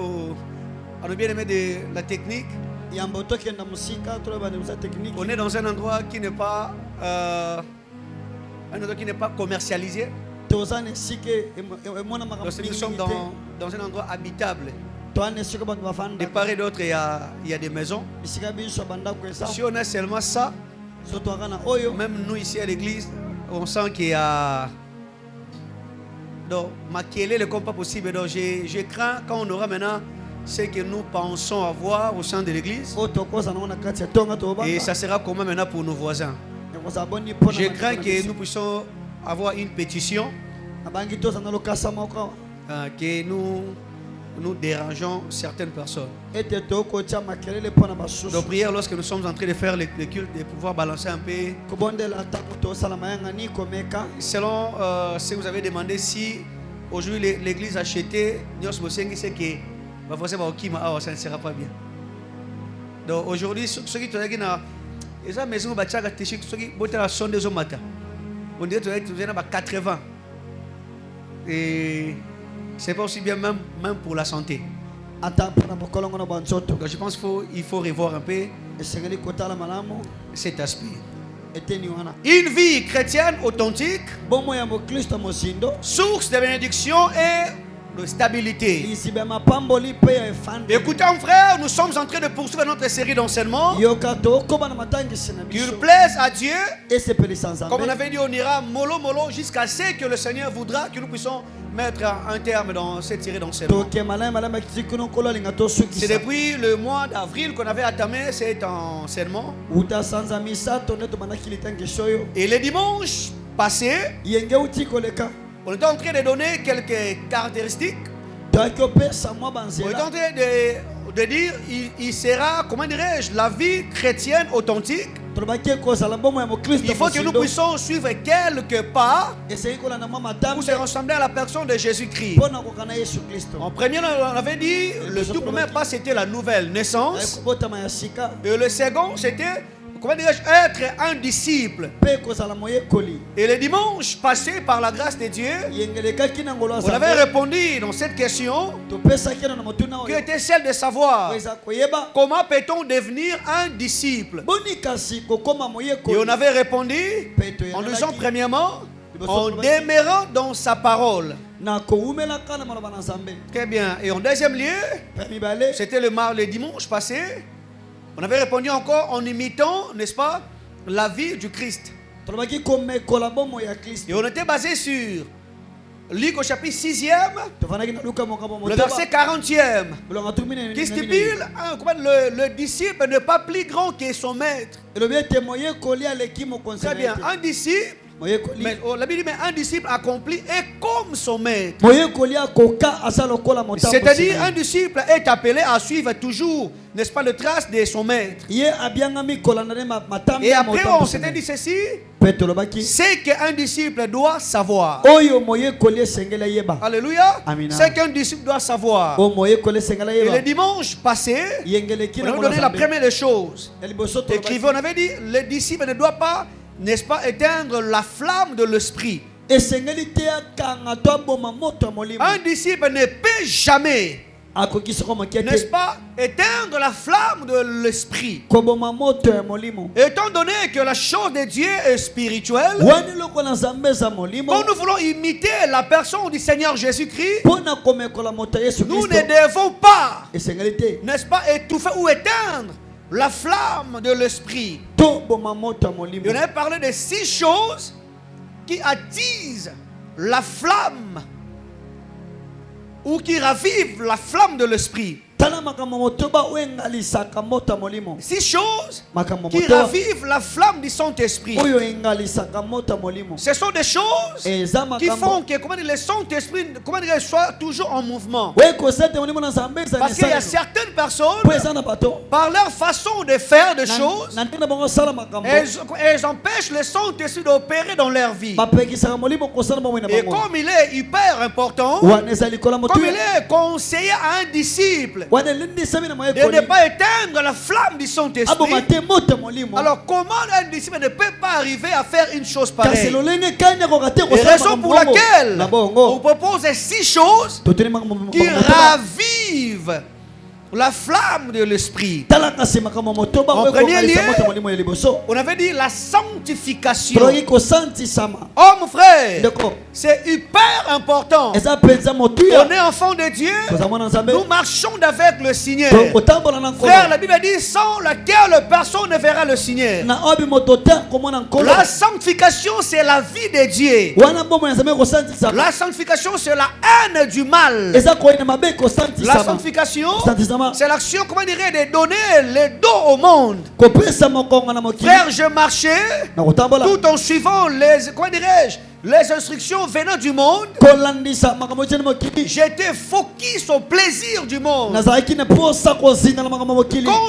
à nos bien-aimés de la technique. On est dans un endroit qui n'est pas commercialisé. Donc, nous sommes dans un endroit habitable. De part et d'autre, il y a des maisons. Si on a seulement ça, même nous ici à l'église, on sent qu'il y a... Donc, maquiller le comme pas possible. Donc, je crains quand on aura maintenant ce que nous pensons avoir au sein de l'église. Et ça sera comment maintenant pour nos voisins. Je crains que nous puissions avoir une pétition que nous dérangeons certaines personnes. Donc prière lorsque nous sommes en train de faire le culte, de pouvoir balancer un peu. Selon ce que vous avez demandé, si aujourd'hui l'église a acheté, c'est que ça ne sera pas bien. Donc aujourd'hui, ceux qui sont la maison, on dirait que tu as 80. Et c'est pas aussi bien même pour la santé. Donc je pense qu'il faut revoir un peu cet aspect. Une vie chrétienne authentique, source de bénédiction et de stabilité. Écoutez, frère, nous sommes en train de poursuivre notre série d'enseignements. Qu'il plaise à Dieu. Comme on avait dit, on ira mollo mollo jusqu'à ce que le Seigneur voudra que nous puissions mettre un terme dans cette série d'enseignements. C'est depuis le mois d'avril qu'on avait entamé cet enseignement. Et le dimanche passé, on était en train de donner quelques caractéristiques. On est en train de dire, il sera, comment dirais-je, la vie chrétienne authentique. Il faut que nous puissions suivre quelques pas pour se ressembler à la personne de Jésus-Christ. En premier, on avait dit, le tout premier pas, c'était la nouvelle naissance. Et le second, c'était, comment dirais-je, être un disciple. Et le dimanche passé, par la grâce de Dieu, on avait répondu dans cette question qui était celle de savoir comment peut-on devenir un disciple. Et on avait répondu en disant premièrement, en demeurant dans sa parole. Très bien. Et en deuxième lieu, c'était le dimanche passé, on avait répondu encore en imitant, n'est-ce pas, la vie du Christ. Et on était basé sur Luc au chapitre 6e, le verset 40e, qui stipule le disciple n'est pas plus grand que son maître. Très bien, un disciple, mais la Bible dit, mais un disciple accompli est comme son maître. C'est-à-dire, un disciple est appelé à suivre toujours, n'est-ce pas, le trace de son maître. Et après, on s'était dit ceci, c'est qu'un disciple doit savoir. Alléluia. C'est qu'un disciple doit savoir. Et le dimanche passé, on avait donné la première des choses. Écrivez, on avait dit, le disciple ne doit pas, n'est-ce pas, éteindre la flamme de l'esprit. Un disciple ne peut jamais N'est-ce pas? Éteindre la flamme de l'esprit. Étant donné que la chose de Dieu est spirituelle, quand nous voulons imiter la personne du Seigneur Jésus-Christ, nous ne devons pas, n'est-ce pas, étouffer ou éteindre la flamme de l'esprit. On a parlé de 6 choses qui attisent la flamme ou qui ravivent la flamme de l'esprit. 6 choses qui ravivent la flamme du Saint-Esprit. Ce sont des choses qui font que le Saint-Esprit soit toujours en mouvement. Parce qu'il y a certaines personnes, par leur façon de faire des choses, elles empêchent le Saint-Esprit d'opérer dans leur vie. Et comme il est hyper important, comme il est conseillé à un disciple de ne pas éteindre la flamme du Saint-Esprit, alors comment un disciple ne peut pas arriver à faire une chose pareille? Et raison pour laquelle on propose 6 choses qui ravivent la flamme de l'esprit. En premier lieu, on avait dit la sanctification. Oh mon frère, c'est hyper important. On est enfant de Dieu, nous marchons avec le Seigneur. Frère, la Bible dit sans laquelle personne ne verra le Seigneur. La sanctification, c'est la vie de Dieu. La sanctification, c'est la haine du mal. La sanctification, c'est l'action, comment dirais, de donner le dos au monde. Frère, je marchais tout en suivant les, comment dirais-je, les instructions venant du monde. J'étais focus au plaisir du monde. Quand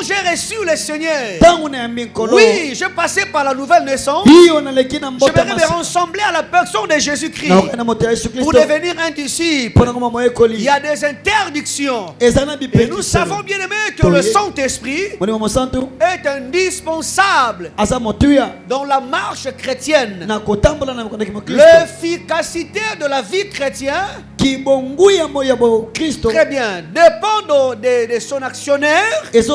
j'ai reçu le Seigneur, oui, je passais par la nouvelle naissance. Je vais me ressembler à la personne de Jésus-Christ. Pour devenir un disciple, il y a des interdictions. Et nous savons bien aimé que le Saint-Esprit est indispensable dans la marche chrétienne. L'efficacité de la vie chrétienne, très bien, dépend de son actionnaire, qui est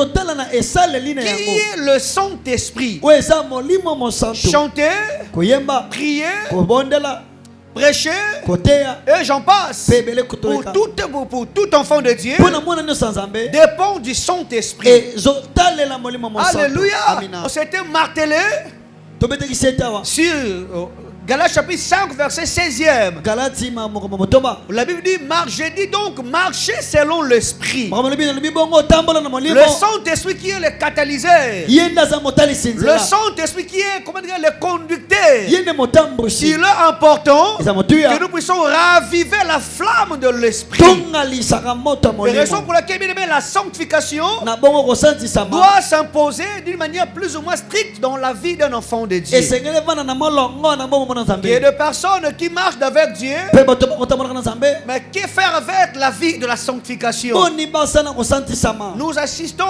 le Saint-Esprit. Chanter, prier, prêcher, et j'en passe. Pour tout enfant de Dieu dépend du Saint-Esprit. Alléluia. On s'était martelé sur Galates chapitre 5 verset 16e. La Bible dit j'ai dit donc marchez selon l'esprit. Le Saint-Esprit qui est le catalyseur. Le Saint-Esprit qui est, comment dire, le conducteur. Il est important que nous puissions raviver la flamme de l'esprit. Et raison pour laquelle la sanctification doit s'imposer d'une manière plus ou moins stricte dans la vie d'un enfant de Dieu. Il y a des personnes qui marchent avec Dieu, mais que faire avec la vie de la sanctification? Nous assistons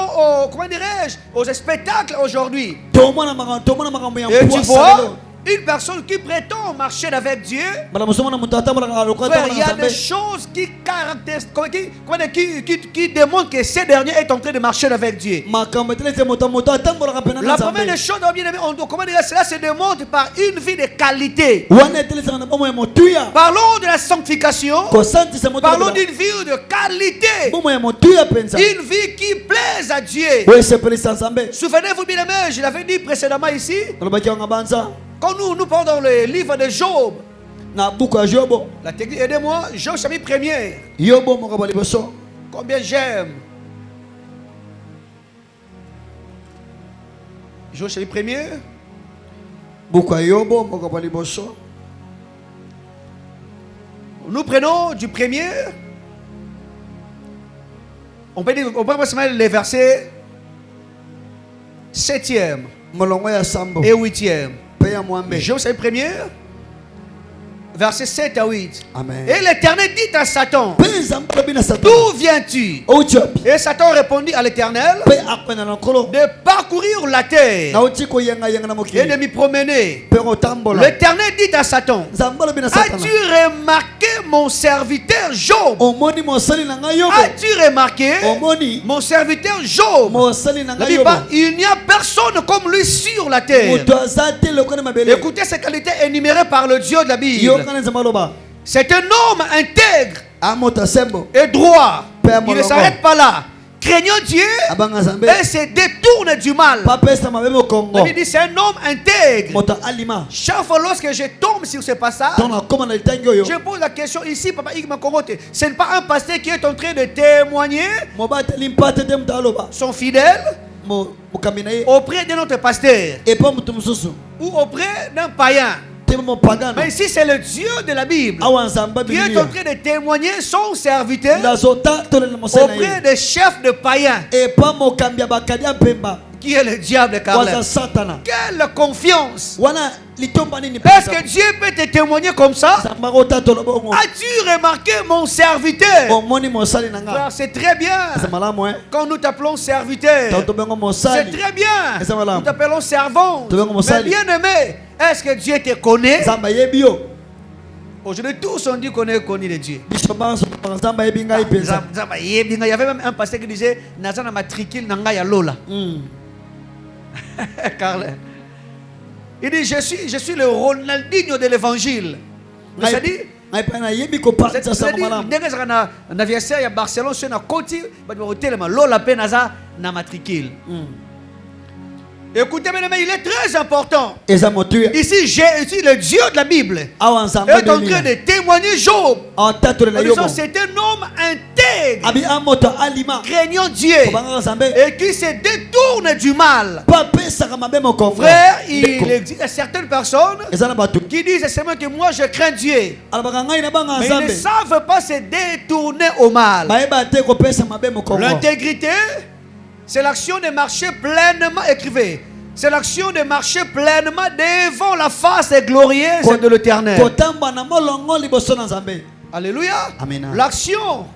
aux spectacles aujourd'hui. Et tu vois, une personne qui prétend marcher avec Dieu, frère, il y a des choses qui caractérisent, qui démontrent que ce dernier est en train de marcher avec Dieu. La première des choses, cela se démontre par une vie de qualité. Parlons de la sanctification. Parlons d'une vie de qualité. Une vie qui plaise à Dieu. Souvenez-vous bien aimé, je l'avais dit précédemment ici. Quand nous parlons dans le livre de Job, la technique, aidez-moi, Job chapitre 1er. Combien j'aime Job chapitre 1er. Nous prenons du premier. On peut passer les versets 7e et 8e. Job chapitre 1er, Verset 7 à 8. Amen. Et l'Éternel dit à Satan, Penza mkobi na Satan. d'où viens-tu? Outi wapi? Et Satan répondit à l'Éternel, Pe akwena na nkolo. de parcourir la terre Na uti ko yenga yenga na et de mokili. m'y promener. Pe otambola. L'Éternel dit à Satan, Nzambe alobi na Satan. as-tu remarqué mon serviteur Job? Omoni mosali na ngai Yobo. As-tu remarqué Omoni mon serviteur Job? mosali na La ngai Bible Yobo. parle, il n'y a personne comme lui sur la terre. Moto azate lokone mabele. Écoutez ces qualités énumérées par le Dieu de la Bible. Yokana nzambe aloba. C'est un homme intègre Amota sembo. et droit. Père Il ne Molongo. s'arrête pas là. Craignant Dieu Abanga zambe. et se détourne du mal. Papa esa mabeme au Congo. La Bible dit c'est un homme intègre. Moto alima. Chaque fois lorsque je tombe sur ce passage, Tona koma na litangi oyo. je pose la question ici, Papa Igma Kongote. Ce n'est pas un pasteur qui est en train de témoigner Mobata limpate dem taloba. son fidèle Mo mukamina ye. auprès de notre pasteur Et pas mutu mususu. ou auprès d'un païen. Tema mo pagano. Mais ici, c'est le Dieu de la Bible Awa nzamba qui est en bibilia. train de témoigner son serviteur Ndazota tole na mosala auprès ye. des chefs de païens, Et pas mo kambia bakadia pemba. qui est le diable Waza Carlin. satana. Quelle confiance! Wana litomba nini Est-ce que Dieu peut te témoigner comme ça? Zamba rota tolo bongo. As-tu remarqué mon serviteur? Omoni mosali na nga. Frère, c'est très bien Zamalamu hein. quand nous t'appelons serviteur. Tanto bengo C'est mosali. très bien. Eza malamu. Nous t'appelons servant. Tobengo Mais mosali. bien aimé, est-ce que Dieu te connaît? Zamba yebi yo. Aujourd'hui, tous on dit qu'on est connu de Dieu. Biso banso zamba yebi ngai penza. Il y avait même un pasteur qui disait Nazana matricule nanga ya lola. Carlin. Il dit je suis le Ronaldinho de l'évangile. C'est-à-dire, Ngai pa na yebi ko partisa sa c'est-à-dire, malamu. ndenge ezalaka na anniversaire ya Barcelone so na koti bato bakotelema lola mpe naza na matricule. Écoutez bien, mais il est très important. Eza motuya. Ici, ici le Dieu de la Bible Awa est nzamba en train belia. de témoigner Job. Awa tatole na En disant, yobo. c'est un homme intègre, Abi amoto alima. craignant Dieu, Kobanga zambe. et qui se détourne du mal. Pa pesa kama bemo kongo. Frère, il existe certaines personnes Eza na batu. qui disent seulement que moi je crains Dieu. Alabaka ngai na banga Mais ils ne zambe. savent pas se détourner au mal. Baeba te ko pesa mabemo kongo. L'intégrité, c'est l'action de marcher pleinement, écrivez. C'est l'action de marcher pleinement devant la face glorieuse de l'Éternel. Kotamba na molongo liboso na zambe. Alléluia. Amen. L'action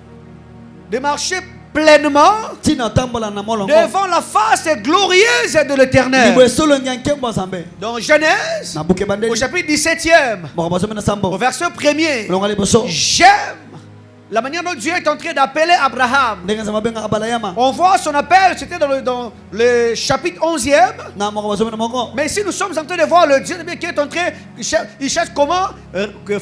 de marcher pleinement Tina tambola na molongo. devant la face glorieuse de l'Éternel. Liboso lo nyankembo zambe. Dans Genèse, Na buke au bandeli. chapitre 17e, Moko na au sambo. verset 1er, Longa liboso. j'aime la manière dont Dieu est en train d'appeler Abraham. Ndenge zama benga abalayama. On voit son appel, c'était dans le chapitre 11e. Na moko na moko. Mais ici, nous sommes en train de voir le Dieu qui est en train, il cherche comment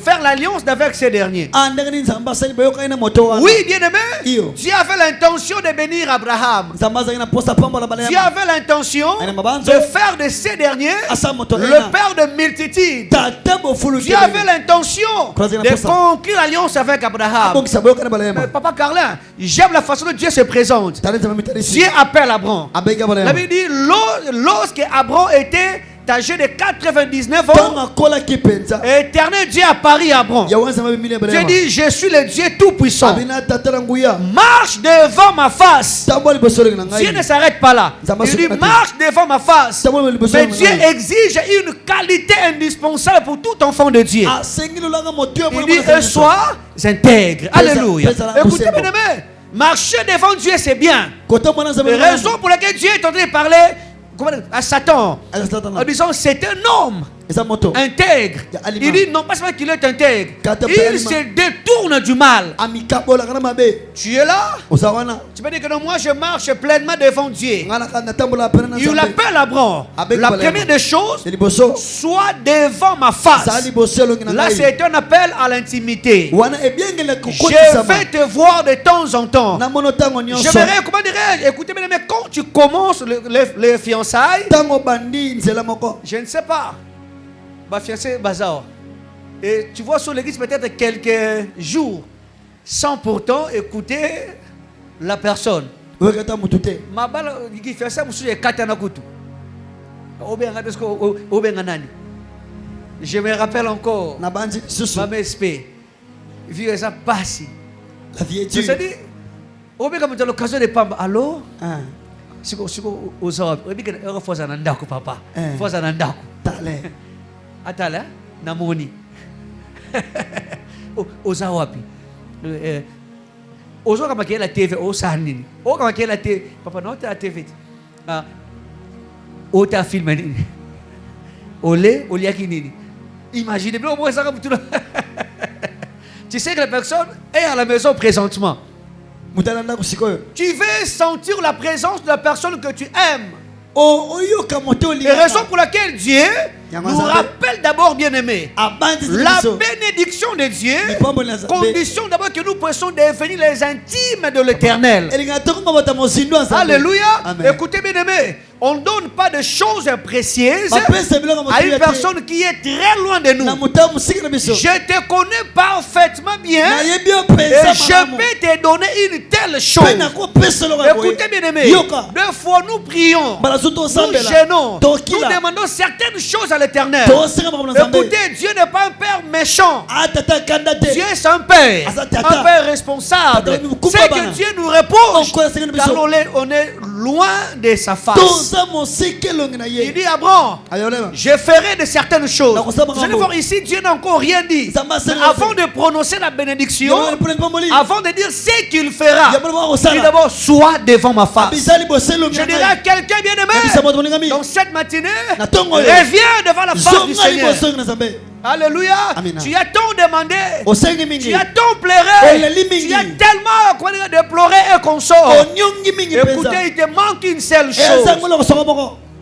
faire l'alliance avec ces derniers. Ndenge ni zamba sali boyoka ina moto wana. Oui, bien aimé, Iyo. Dieu avait l'intention de bénir Abraham. Zamba zanga na posta pambo la Dieu balayama. avait l'intention Aina mabanzo. de faire de ces derniers Asa moto le ina. père de multitudes. Tata bo fulu. Dieu avait l'intention de conclure l'alliance avec Abraham. Bongi saboyoka na Mais balayama. Papa Carlin, j'aime la façon dont Dieu se présente. Tane zama mitarisi. Dieu appelle Abraham. Abega La balayama. Bible dit, lorsque Abraham était âgé de 99 ans, Tanga kola kipenza. Éternel Dieu apparut à Abraham. Ya wanza mabimile Dieu balayama. dit, je suis le Dieu tout-puissant. Abina tata nguya. Marche devant ma face. Tambo liboso na ngai. Dieu ne s'arrête pas là. Il dit, marche devant ma face. Tambo liboso Mais na Dieu ngai. exige une qualité indispensable pour tout enfant de Dieu. Asengi lolanga moto Il dit, sois intègre. Alléluia. Écoutez, bien aimé, marcher devant Dieu, c'est bien. Kota mwana zama. La raison pour laquelle Dieu est en train de parler à Satan, en disant, c'est un homme Esa moto. intègre. Ya alima. Il dit, non pas seulement qu'il est intègre, Kata il alima. se détourne du mal. Amika bola kana mabe. Tu es là? Osawana. Tu peux dire que non, moi je marche pleinement devant Dieu. Ngana kana tambola pena na Il zambe. l'appelle Abraham. Avec La Balema. première des choses, Liboso. sois devant ma face. Sali boso longi na Là, ngai. c'est un appel à l'intimité. Wana ebiengele kokoti Je sama. vais te voir de temps en temps. Na mono tango nyonso. J'aimerais, comment dirais-je, écoutez bien, mais quand tu commences les fiançailles, Tango bandi nzela moko. je ne sais pas, ma fiancée bazar. Et tu vois sur l'église peut-être quelques jours, sans pourtant écouter la personne. Wekata mutute. Ma balle qui fait ça, monsieur, est katana kutu. Je me rappelle encore, Na bandi susu. ma MSP, vu ça passe. La vie est Je dure. me dis, Obenga m'a l'occasion de pamba. Allô? Ah. Siko aux Arabes. Obenga foza na ndako papa. Eh. Foza na ndako. Tale. Atala na moni. Oza wapi? Ozo kama la TV, oza nini? O kama la TV, papa non ta TV. O ta film nini? Olé, oliaki nini? Imaginez bien au moins ça comme tout. Tu sais que la personne est à la maison présentement. Tu veux sentir la présence de la personne que tu aimes. Et raison pour laquelle Dieu nous rappelle d'abord, bien-aimés, la bénédiction de Dieu, condition d'abord que nous puissions devenir les intimes de l'Éternel. Alléluia. Écoutez, bien-aimés, on ne donne pas de choses précieuses à une personne qui est très loin de nous. Je te connais parfaitement bien et je peux te donner une telle chose. Écoutez, bien-aimés, deux fois nous prions, nous gênons, nous demandons certaines choses à l'Éternel. Écoutez, Dieu n'est pas un père méchant. Dieu est un père responsable. C'est que Dieu nous repose car on est loin de sa face. Il dit Abraham, je ferai de certaines choses. Vous allez voir ici, Dieu n'a encore rien dit. Mais avant de prononcer la bénédiction, avant de dire ce qu'il fera, il dit d'abord, sois devant ma face. Je dirais à quelqu'un bien-aimé, dans cette matinée, reviens devant la face du Seigneur. Alléluia. Tu as tant demandé, tu as tant pleuré, tu as tellement déploré et consolé. Écoutez, il te manque une seule chose.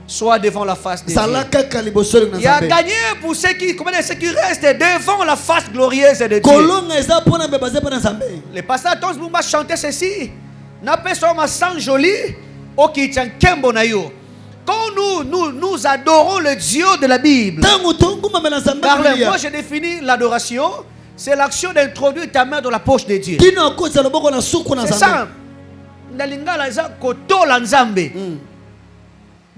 Sois devant la face de Dieu. Il a gagné pour ceux qui restent devant la face glorieuse de Dieu. Le pasteur Tonz Bumba chantait ceci. N'a pas seulement sang joli, au qui tient kembo na yo. Quand nous adorons le Dieu de la Bible, car moi je définis l'adoration, c'est l'action d'introduire ta main dans la poche de Dieu. C'est ça.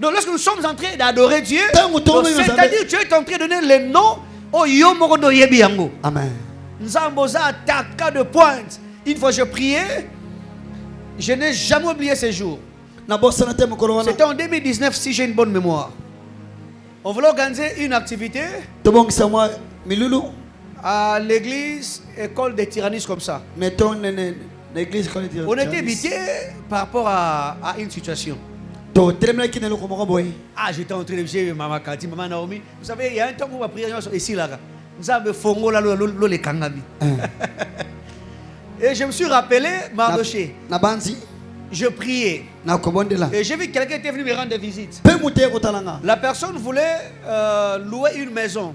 Donc lorsque nous sommes en train d'adorer Dieu, c'est-à-dire que tu es en train de donner le nom au Yomogono Yebiango. Amen. Nzamboza attaque de pointe. Une fois je priais, je n'ai jamais oublié ce jour. C'était en 2019 si j'ai une bonne mémoire. On voulait organiser une activité à l'église, école des tyrannistes comme ça. On était invité par rapport à une situation. Ah, j'étais en train de dire Maman Kati, Maman Naomi. Vous savez, il y a un temps où on va prier ici là. Nous avons fongo là le kangami. Et je me suis rappelé Mardoché. Je priais. Et j'ai vu quelqu'un était venu me rendre visite. La personne voulait louer une maison.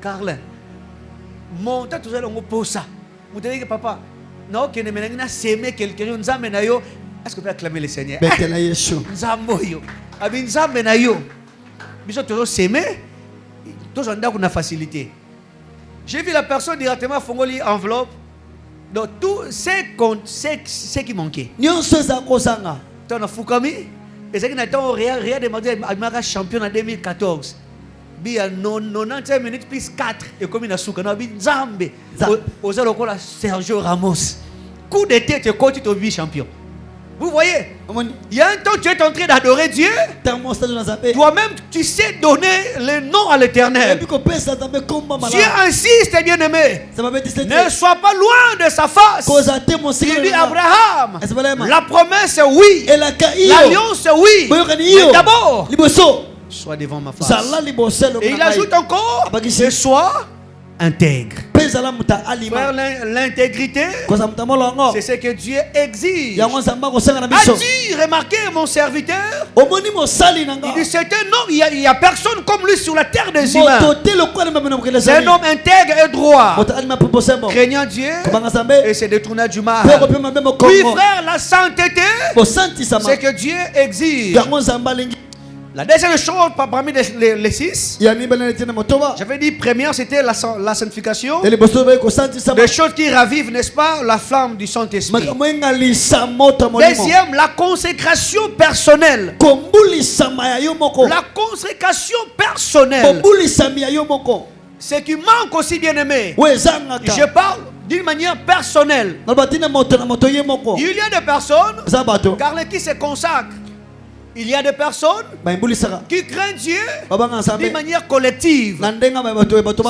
Carlin, monta tout ça on pose ça. Vous dites que papa, non que ne menena s'aimer quelqu'un nous amène yo. Est-ce que vous pouvez acclamer le Seigneur? Nzambo yo. Abi nzambe na yo. Biso toujours s'aimer. Tous on a facilité. J'ai vu la personne directement fongoli enveloppe. Donc tout ce qui manquait. Ton a Fukami et c'est qui n'a pas rien demandé à champion en 2014. Bia 90 minutes plus 4 et comme il a soukana bi Nzambe. Aux alocos la Sergio Ramos. Coup de tête et côté au champion. Vous voyez, il y a un temps tu es en train d'adorer Dieu. Toi-même, tu sais donner le nom à l'Éternel. Dieu insiste, bien-aimé. Ne sois pas loin de sa face. Il dit Abraham, la promesse est oui. L'alliance est oui. Mais d'abord, sois devant ma face. Et il ajoute encore, sois intègre. Frère, l'intégrité, c'est ce que Dieu exige. As-tu remarqué mon serviteur? Il dit c'est un homme, il n'y a personne comme lui sur la terre des humains. C'est un homme intègre et droit, craignant Dieu et se détournant du mal. Oui frère, la sainteté, c'est que Dieu exige. La deuxième chose, parmi les 6, j'avais dit première, c'était la sanctification. Des choses qui ravivent, n'est-ce pas, la flamme du Saint-Esprit. Deuxième, la consécration personnelle. La consécration personnelle. Ce qui manque aussi, bien aimé. Je parle d'une manière personnelle. Il y a des personnes, car qui se consacrent. Il y a des personnes qui craignent Dieu d'une manière collective.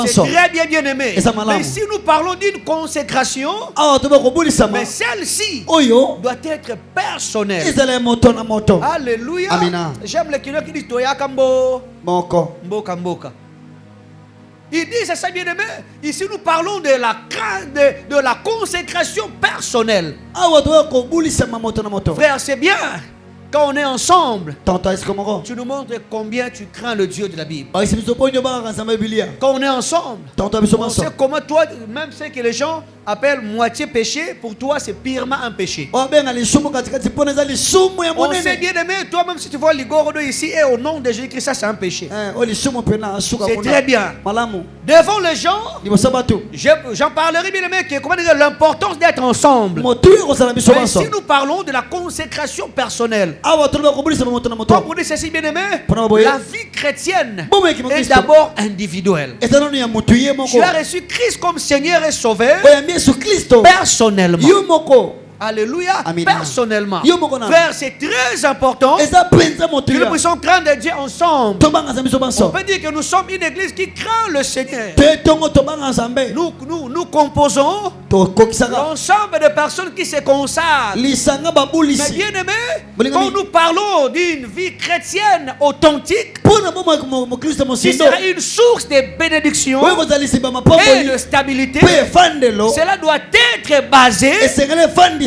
C'est très bien aimé. Mais si nous parlons d'une consécration, mais celle-ci doit être personnelle. Alléluia. J'aime les qui disent Toya Kambo. Mboka Mboka. Il dit, c'est ça bien aimé. Ici nous parlons de la consécration personnelle. Frère, c'est bien. Quand on est ensemble, tu nous montres combien tu crains le Dieu de la Bible. Quand on est ensemble, on sait comment toi, même ce que les gens appellent moitié péché, pour toi c'est pirement un péché. On sait bien aimé, toi-même si tu vois l'Igorodo ici et au nom de Jésus-Christ, ça c'est un péché. C'est très bien. Devant les gens, j'en parlerai bien aimé, comment dire l'importance d'être ensemble. Mais si nous parlons de la consécration personnelle, comme vous dites ceci bien aimé, la vie chrétienne est d'abord individuelle. Tu as reçu Christ comme Seigneur et Sauveur personnellement. Alléluia. Personnellement. Frère, c'est très important que nous puissions craindre Dieu ensemble. On peut dire que nous sommes une église qui craint le Seigneur. Nous composons l'ensemble de personnes qui se consacrent. Mais bien aimé, quand nous parlons d'une vie chrétienne authentique, qui sera une source de bénédiction et de stabilité, cela doit être basé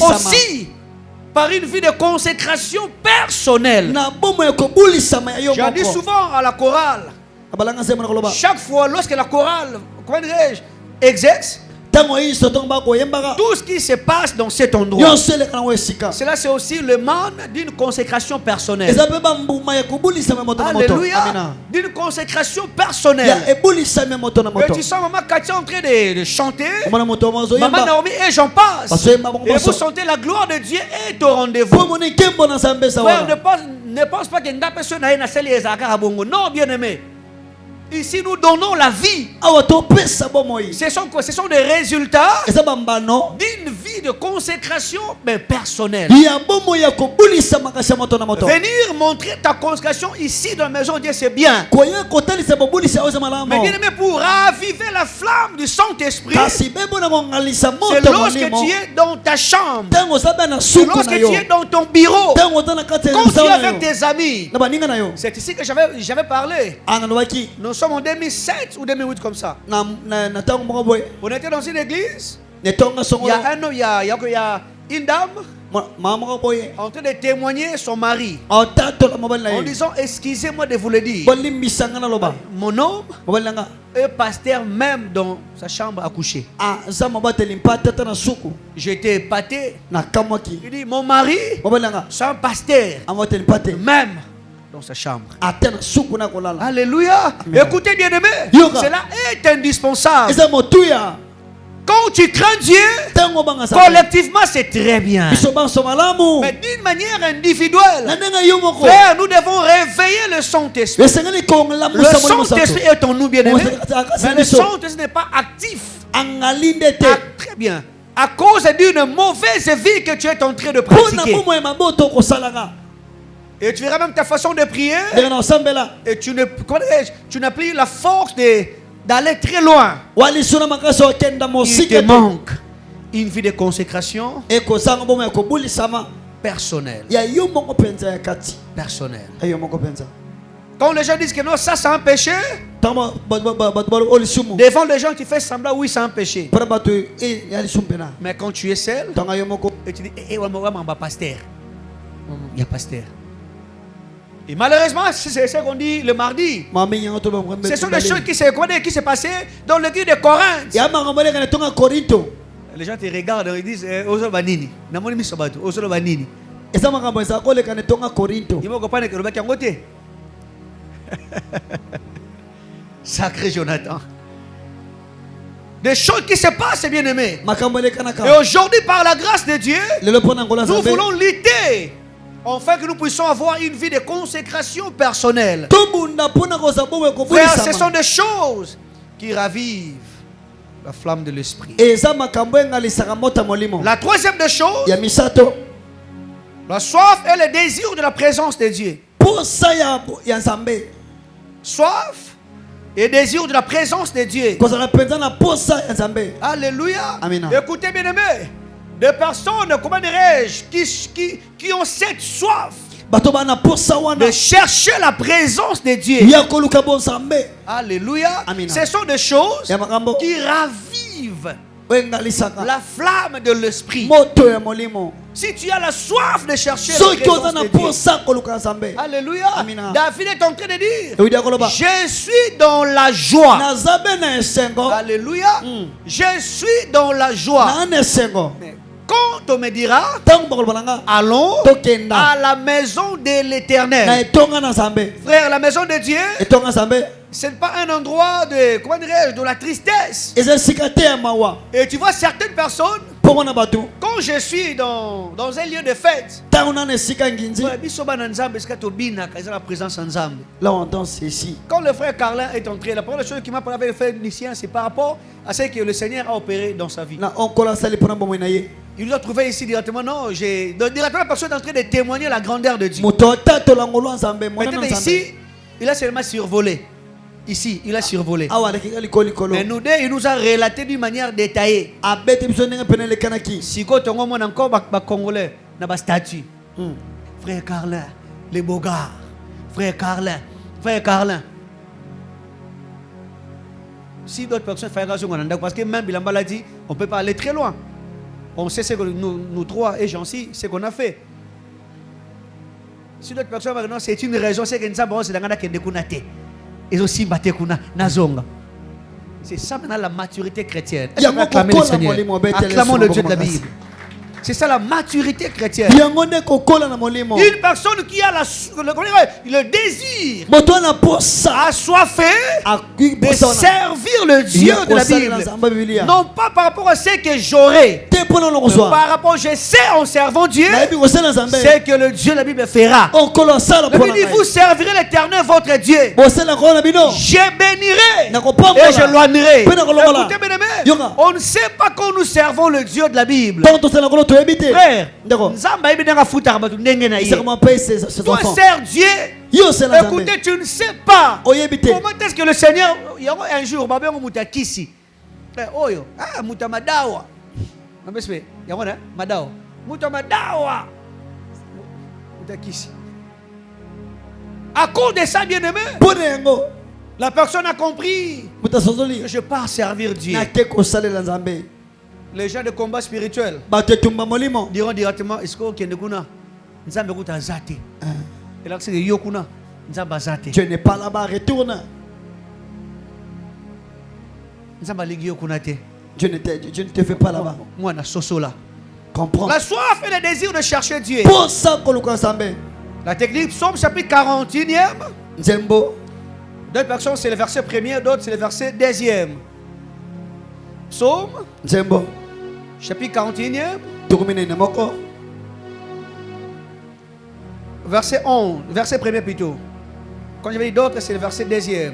aussi par une vie de consécration personnelle. J'en dis souvent à la chorale, chaque fois lorsque la chorale, comment dirais-je, exerce, tout ce qui se passe dans cet endroit, cela c'est aussi le manne d'une consécration personnelle. Alléluia. D'une consécration personnelle. Et tu sens maman Katia en train de chanter, maman Naomi et j'en passe, et vous sentez la gloire de Dieu est au rendez-vous. Frère, ne pense pas que une personne n'a non, bien aimé. Ici, nous donnons la vie. Ce sont des résultats d'une vie de consécration personnelle. Venir montrer ta consécration ici dans la maison de Dieu, c'est bien. Mais bien aimé, pour raviver la flamme du Saint-Esprit, c'est lorsque tu es dans ta chambre, c'est lorsque tu es dans ton bureau, quand tu es avec tes amis. C'est ici que j'avais parlé. Nous sommes en 2007 ou 2008 comme ça. On était dans une église. Il y a un homme, il y a une dame en train de témoigner son mari en disant excusez-moi de vous le dire, mon homme est pasteur même dans sa chambre à coucher. J'étais épaté. Il dit mon mari c'est un pasteur même dans sa chambre. Alléluia. Écoutez bien aimé, cela est indispensable. Quand tu crains Dieu, collectivement c'est très bien. Mais d'une manière individuelle, frère, nous devons réveiller le Saint-Esprit. Le Saint-Esprit est en nous, bien aimé. Mais le Saint-Esprit n'est pas actif. Très bien. À cause d'une mauvaise vie que tu es en train de pratiquer. Et tu verras même ta façon de prier. Et tu n'as plus la force d'aller très loin. Il te manque une vie de consécration personnelle. Personnelle. Quand les gens disent que non, ça c'est un péché, devant les gens tu fais semblant, oui c'est un péché. Mais quand tu es seul, et tu dis, pasteur, il y a pasteur. Et malheureusement, c'est ce qu'on dit le mardi. Ce sont des choses qui se passaient dans l'église de Corinthe. Les gens te regardent et ils disent Ozo Banini. Namoni misobato, Ozo Banini. Ils vont comprendre que le mec a ngoté. Sacré Jonathan. Des choses qui se passent, bien aimé. Et aujourd'hui, par la grâce de Dieu, nous voulons lutter afin que nous puissions avoir une vie de consécration personnelle. Frère, ce sont des choses qui ravivent la flamme de l'esprit. La troisième des choses, la soif et le désir de la présence de Dieu. posa ya Nzambe. Soif et désir de la présence de Dieu. Kozala penza na posa ya Nzambe. Alléluia. Amen. Écoutez bien aimés, des personnes, comment dirais-je, qui ont cette soif Bato bana posa wana de chercher la présence de Dieu. ya koluka bon Nzambe. Alléluia. Amen. Ce sont des choses Ya makambo qui ravivent wengalisaka la flamme de l'esprit. moto ya molimo. Si tu as la soif de chercher la Soki oza présence na de Dieu. posa koluka Nzambe. Alléluia. Amen. David est en train de dire, Eudi akoloba je suis dans la joie. na Nzambe na esengo. Alléluia. Je suis dans la joie. Na esengo. Mais quand on me dira, Tango bakoloba nanga allons tokenda à la maison de na l'Éternel. etonga na Nzambe. Frère, la maison de Dieu, Etonga Nzambe ce n'est pas un endroit de, comment dirais-je, de la tristesse. eza sika te ya mawa. Et tu vois certaines personnes, Pongo na bato quand je suis dans un lieu de fête, tango na esika nginzi. biso bana nzambe esika tobinaka, eza la présence en nzambe. Là on entend ceci. Quand le frère Carlin est entré, la première chose qui m'a parlé avec le frère Nicien, c'est par rapport à ce que le Seigneur a opéré dans sa vie. Na onkola sali pona bomoi na ye. Il nous a trouvé ici directement. Non, directement la personne est en train de témoigner la grandeur de Dieu. Moto tato langolo Nzambe mona Peut-être na Nzambe. ici, il a seulement survolé. Ici, il a survolé. Awa lekika likolo likolo. Mais nous deux, il nous a relaté d'une manière détaillée. Abete biso ndenge pene le kanaki. Si quand on a encore ba Congolais, na ba statut. Frère Carlin, les beaux gars. Frère Carlin, frère Carlin. Si d'autres personnes font grâce au parce que même Bilamba l'a dit, on ne peut pas aller très loin. On sait ce que nous trois et Jean-ci, ce qu'on a fait. Si d'autres personnes vont dire, c'est une raison, c'est que nous avons dit que ils aussi battu Nazonga. C'est ça maintenant la maturité chrétienne. Est-ce qu'on peut acclamer le Seigneur? Acclamons le Dieu de la Bible. C'est ça la maturité chrétienne. Une personne qui a le désir, assoiffé de servir le Dieu de la Bible. Non pas par rapport à ce que j'aurai, par rapport à ce que je sais en servant Dieu, c'est que le Dieu de la Bible fera. La Bible dit, vous servirez l'Éternel votre Dieu. Je bénirai et je loignerai. Écoutez bien aimé, on ne sait pas quand nous servons le Dieu de la Bible. Frère, toi sers Dieu. Écoutez, tu ne sais pas comment est-ce que le Seigneur, un jour, Kisi. Oyo, ah, Mutamadawa. Madawa. Mutamadawa. Mutakisi. À cause de ça, bien aimé, la personne a compris que je pars servir Dieu. Les gens de combat spirituel diront directement, est-ce que Kendekuna Nzambe kuta zate. Et là c'est Yokuna Nzamba zate. Tu n'es pas là-bas, retourne. Nzamba ligi Yokuna te. Je ne te fais pas là-bas. Moi na sosola. Comprends. La soif et le désir de chercher Dieu. Pour ça koluka Nzambe. La technique Psaume chapitre 41e. Nzembo. D'autres personnes c'est le verset 1er, d'autres c'est le verset 2e. Psaume Nzembo. Chapitre 41e. Tukumine nemoko. Verset 11, verset 1er plutôt. Quand je vais dire d'autres, c'est le verset 2e.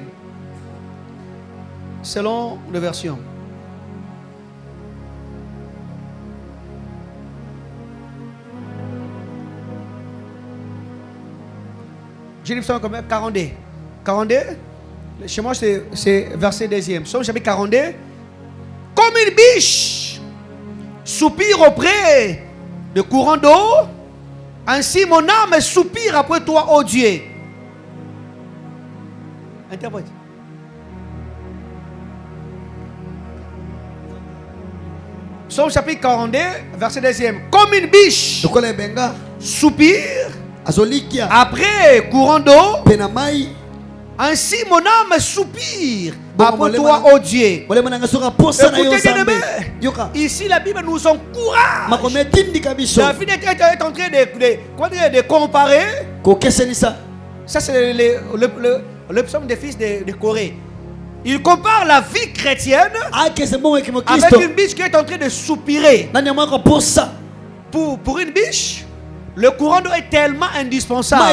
Selon la version. J'ai dit comme 42. 42. Chez moi, c'est verset 2e. Psaume chapitre 42. Comme une biche soupire auprès de courants d'eau, ainsi mon âme soupire après toi, ô Dieu. Interprète. Psaume chapitre 42, verset 2e. Comme une biche soupire après courant d'eau, ainsi mon âme soupire après toi, ô Dieu. Écoutez bien aimé, ici la Bible nous encourage. David est en train de comparer. Ça c'est le psaume des fils de Corée. Il compare la vie chrétienne avec une biche qui est en train de soupirer. Pour une biche, le courant d'eau est tellement indispensable.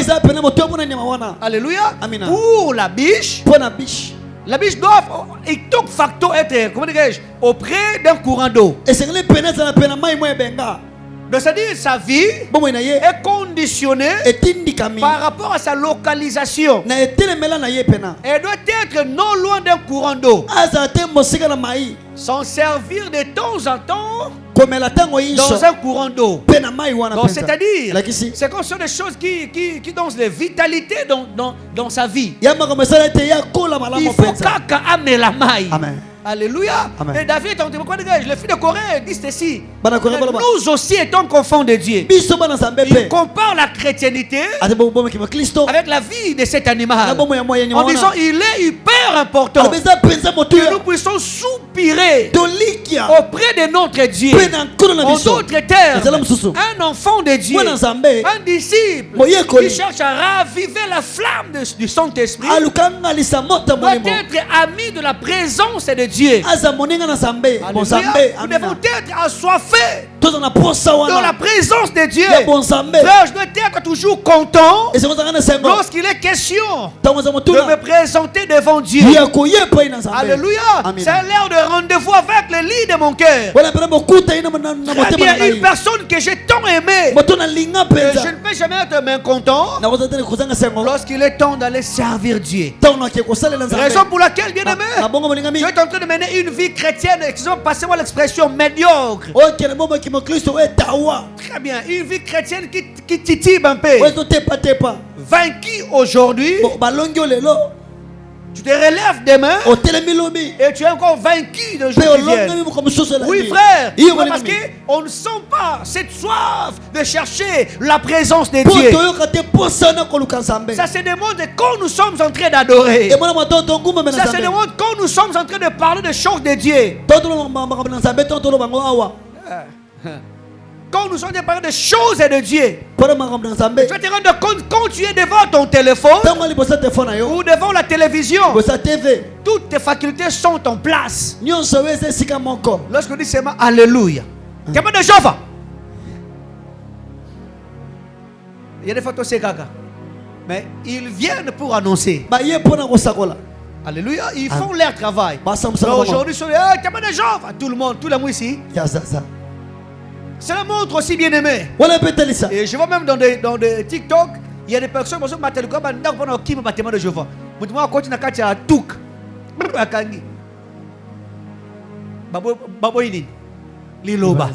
Alléluia. Pour la biche doit icto facto être, comment dirais-je, auprès d'un courant d'eau. Donc c'est-à-dire sa vie bomoi na ye est conditionnée etindikami par rapport à sa localisation. na etelemela na ye pena Elle doit être non loin d'un courant d'eau. azala te mosika na mai S'en servir de temps en temps komela ntango nyonso dans un courant d'eau. mpe na mai wana Donc mpenza c'est-à-dire, elakisi c'est comme ce sont des choses qui donnent de vitalité dans sa vie. ya makambo esala ete ya kola malamu Il faut mpenza kaka amela mai. amen Alléluia. Amen. Et David est en train de dire, le fils de Corée dit ceci. Bana Corée, bana ba. Nous aussi étant confondants de Dieu. biso bana nzambe Il mpe compare la chrétienté ate bomekima kristo avec la vie de cet na animal. bomo ya moya En nyama disant, wana il est hyper important alobi eza mpenza motu que ya nous puissions soupirer tolikia auprès de notre Dieu. mpe na nkolo na En biso d'autres termes, ezala mosusu un enfant de Dieu, mwana nzambe un disciple moyekoli qui cherche à raviver la flamme du Saint-Esprit, aluka ngalisa moto doit molimo être ami de la présence de Dieu. aza moninga na nzambe bonzambe Alléluia. Nous amina devons être assoiffés toza na posa dans la wana présence de Dieu. ya bonzambe Frère, je dois être toujours content ezokozanga na sengo lorsqu'il est question ntango za de me motuna présenter devant Dieu. ya koye epai na nzambe Alléluia. Amen. C'est l'heure de rendez-vous avec le lit de mon cœur. wana mpena mokuta ye na Très motema bien, na une ngai personne que j'ai tant aimée. moto nalinga Je mpenza ne peux jamais être mécontent nakoza te kozanga sengo lorsqu'il est temps d'aller servir Dieu. ntango nake kosalela Raison nzambe pour laquelle, bien na aimé, bongo molingami tu es en train de mener une vie chrétienne, excusez-moi, passez-moi l'expression médiocre. okende bomokimo kristo etawa Très bien, une vie chrétienne qui titube un peu. oezotepatepa Vaincu aujourd'hui, balongi yo lelo tu te relèves demain otelemi lobi et tu es encore vaincu de mpe jours qui viennent. olongami moko mosusu elandi Oui, frère, iyo parce molingami qu'on ne sent pas cette soif de chercher la présence de mpo Dieu. toyoka te posa na koluka nzambe Ça se demande quand nous sommes en train d'adorer. emona matoto ngumba Ça se nzambe demande quand nous sommes en train de parler des choses de Dieu. totolo makambo na nzambe totolo bango awa Quand nous sommes en train de parler des choses de Dieu. mpona makambo na nzambe Tu vas te rendre compte quand tu es devant ton téléphone ntango libosa telefone na yo ou devant la télévision. libosa tv Toutes tes facultés sont en place. nyonso oyo eza esika moko Lorsqu'on dit seulement Alléluia. Témoin de Jéhovah. Il y a des photos, c'est gaga. Mais ils viennent pour annoncer. baye mpona kosakola Alléluia. Ils font leur travail. basamosaka Mais bango aujourd'hui, sur les témoin de Jéhovah. Tout le monde, tout le monde ici. ya zaza Cela montre aussi bien aimé. wana mpe telisa Et je vois même dans des TikTok, il y a des personnes qui sont dans le témoin de Jéhovah. Je me continue à Touk. Akangi. Baboini. Liloba.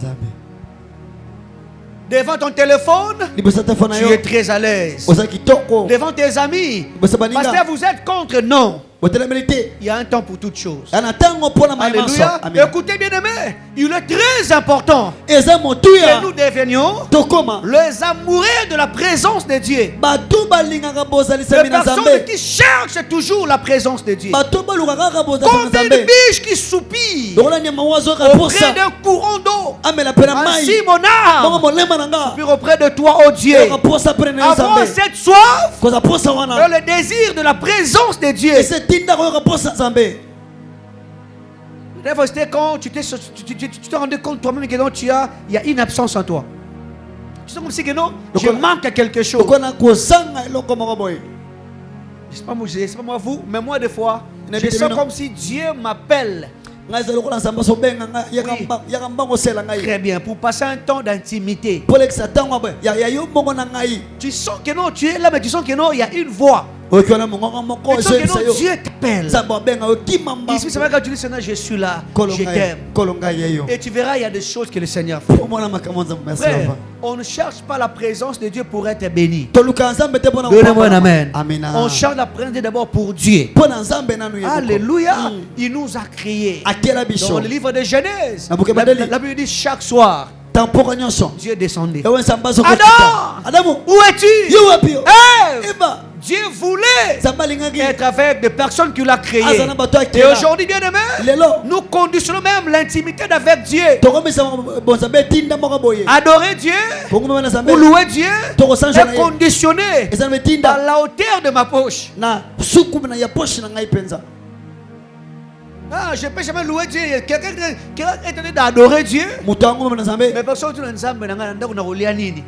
Devant ton téléphone, libosa telefone na tu yo es très à l'aise. oza kitoko Devant tes amis, libosa baninga pasteur, vous êtes contre? Non. otelemeli te Il y a un temps pour toutes choses. ya na ntango mpona mayema nyonso Alléluia. amen Écoutez bien aimé, il est très important eza motu que ya nous devenions tokoma les amoureux de la présence de Dieu. bato balingaka Les bozalisami na personnes nzambe qui cherchent toujours la présence de Dieu. bato balukaka kaka bozalisami Comme na une nzambe biche qui soupire lokola nyama oyo azoyoka auprès posa d'un courant d'eau. amela mpe na Ainsi, mai mon bongo âme, molema na nga puis auprès de toi, oh Dieu. yoka posa pene na yo Avoir nzambe cette soif, koza posa wana le désir de la présence de Dieu. ese tindaka yoka posa nzambe C'était quand tu te rendais compte toi-même que non, il y a une absence en toi. Tu sens comme si que non, je manque à quelque chose. okona kozanga eloko moko boye C'est pas moi vous, mais moi des fois, Ne je dites sens non. comme si Dieu m'appelle. ngai eza lokola nzambe azobenga ngai Oui. yaka mbango osela ngai Très bien, pour passer un temps d'intimité. mpo lekisa ntango boye ya yo mbongo na ngai Tu sens que non, tu es là, mais tu sens que non, il y a une voix. oyoki wana mongongo moko Tu sens que ezoyebisa non, yo Dieu t'appelle. nzambe abenga yo kima Il suffit seulement mbango quand tu dis Seigneur, je suis là, kolo je t'aime. ngai ye yo Et tu verras, il y a des choses que le Seigneur fait. mpo mona makambo nzambe merci Frère, papa on ne cherche pas la présence de Dieu pour être béni. toluka nzambe te mpona Donnez-moi un amen. amina On cherche la présence d'abord pour Dieu. mpo na nzambe nanu ye Alléluia. Il nous a créés. akela Dans biso le livre de Genèse, Na buke la Badeli. Bible dit chaque soir, tampoka nyonso Dieu descendait. ewe nzambe Adam! azokokita adamu Où es-tu? yo wapi yo Ève! eba Dieu voulait nzambe alingaki être avec des personnes qu'il a créées. aza na bato Et akela aujourd'hui, bien aimé, lelo nous conditionnons même l'intimité d'avec Dieu. tokomisa bonzambe etinda moko boye Adorer Dieu kongomema na nzambe ou louer Dieu tokosanjana est ye conditionné eza na dans etinda la hauteur de ma poche. na suku na ya poshe na ngai mpenza Ah, je ne peux jamais louer Dieu. Quelqu'un qui est en train d'adorer Dieu. moto angomema na nzambe Mais personne ne nzambe nanga ndako na kolia nini.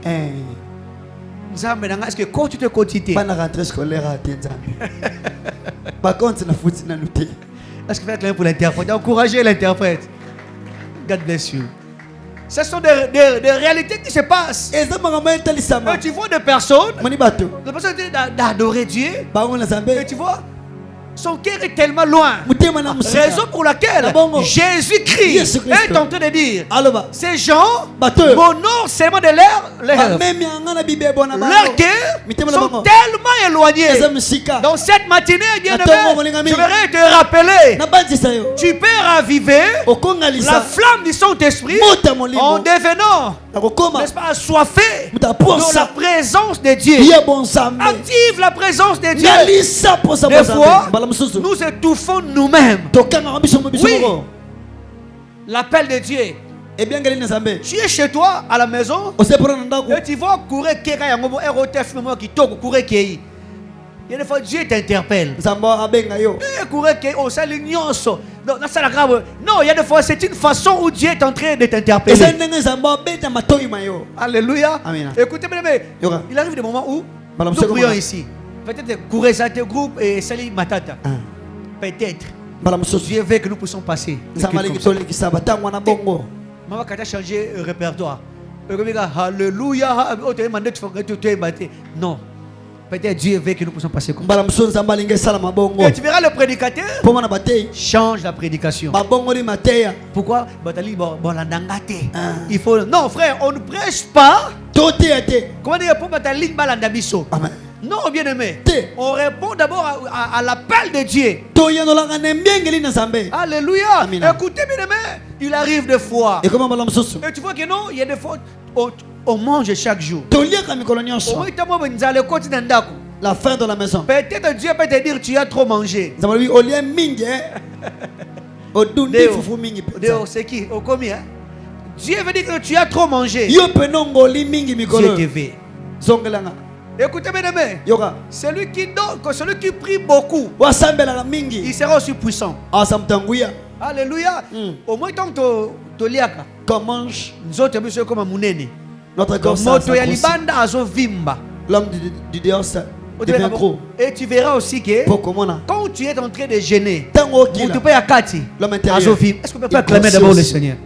Nzambe nanga est-ce que quand tu te quotidien, bana rentrée scolaire ate nzambe bakonti na futi nanu te est-ce que faire clair pour l'interprète? Encouragez l'interprète. God bless you. Ce sont des réalités qui se passent. Et tu vois des personnes d'adorer Dieu. Et tu vois, son cœur est tellement loin. Raison pour laquelle Jésus-Christ est en train de dire, ces gens m'honorent seulement de leur cœur sont tellement éloignés. Dans cette matinée, bien-aimé, je voudrais te rappeler, tu peux raviver la flamme du Saint-Esprit en devenant, n'est-ce pas, assoiffé de la présence de Dieu. Active la présence de Dieu. Des fois, nous étouffons nous-mêmes. Oui. L'appel de Dieu. Tu es chez toi à la maison et tu vas courir il y a des fois Dieu t'interpelle. Non, il y a des fois c'est une façon où Dieu est en train de t'interpeller. Alléluia. Écoutez bien, il arrive des moments où nous prions ici. Peut-être courir ça tes groupes et salir matata. Peut-être Dieu veut que nous puissions passer. Maman quand tu as changé le répertoire. Alléluia. Non. Peut-être Dieu veut que nous puissions passer comme ça. Et tu verras le prédicateur change la prédication. Pourquoi? Il faut... Non frère, on ne prêche pas. Comment dire pour Amen. Non, bien aimé. On répond d'abord à l'appel de Dieu. Alléluia. Écoutez, bien aimé, il arrive des fois. Et tu vois que non, il y a des fois, on mange chaque jour. La faim dans la maison. Peut-être Dieu peut te dire tu as trop mangé. C'est qui? Dieu veut dire que tu as trop mangé. Dieu te veut. Écoutez bien aimé, celui qui donne, celui qui prie beaucoup, il sera aussi puissant. Alléluia. Au moins tant que tu liaka. Nous autres comme munene. Notre corps l'homme du dehors devient gros. Et tu verras aussi que quand tu es en train de gêner, l'homme intérieur. Est-ce qu'on peut pas acclamer d'abord le Seigneur?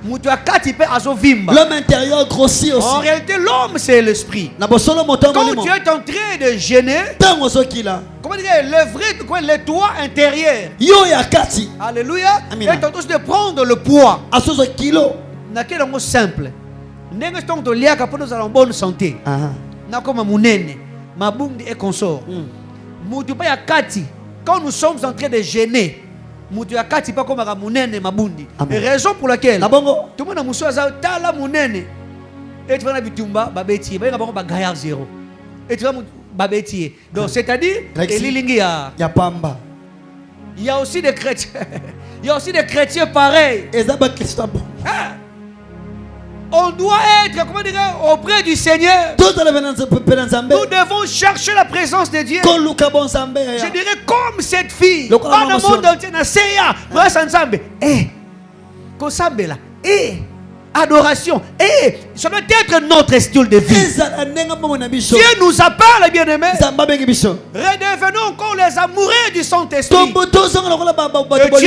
L'homme intérieur grossit aussi. En réalité, l'homme c'est l'esprit. Quand tu es en train de gêner, comment dire, le toit intérieur. Alléluia. Et tu es en train de prendre le poids. N'est pas simple. Pour nous en bonne santé. Quand nous sommes en train de gêner, raison pour laquelle tout le monde a munene et tu vas bitumba babeti gaillard zéro et tu vas babeti donc c'est-à-dire ya pamba. Il y a aussi des chrétiens il y a aussi des chrétiens pareils. On doit être, comment dire, auprès du Seigneur. Nous devons chercher la présence de Dieu. Je dirais comme cette fille. Pas le monde entier. Adoration. Et ça doit être notre style de vie. Dieu nous appelle, bien-aimés. Redevenons encore les amoureux du Saint-Esprit. Tu es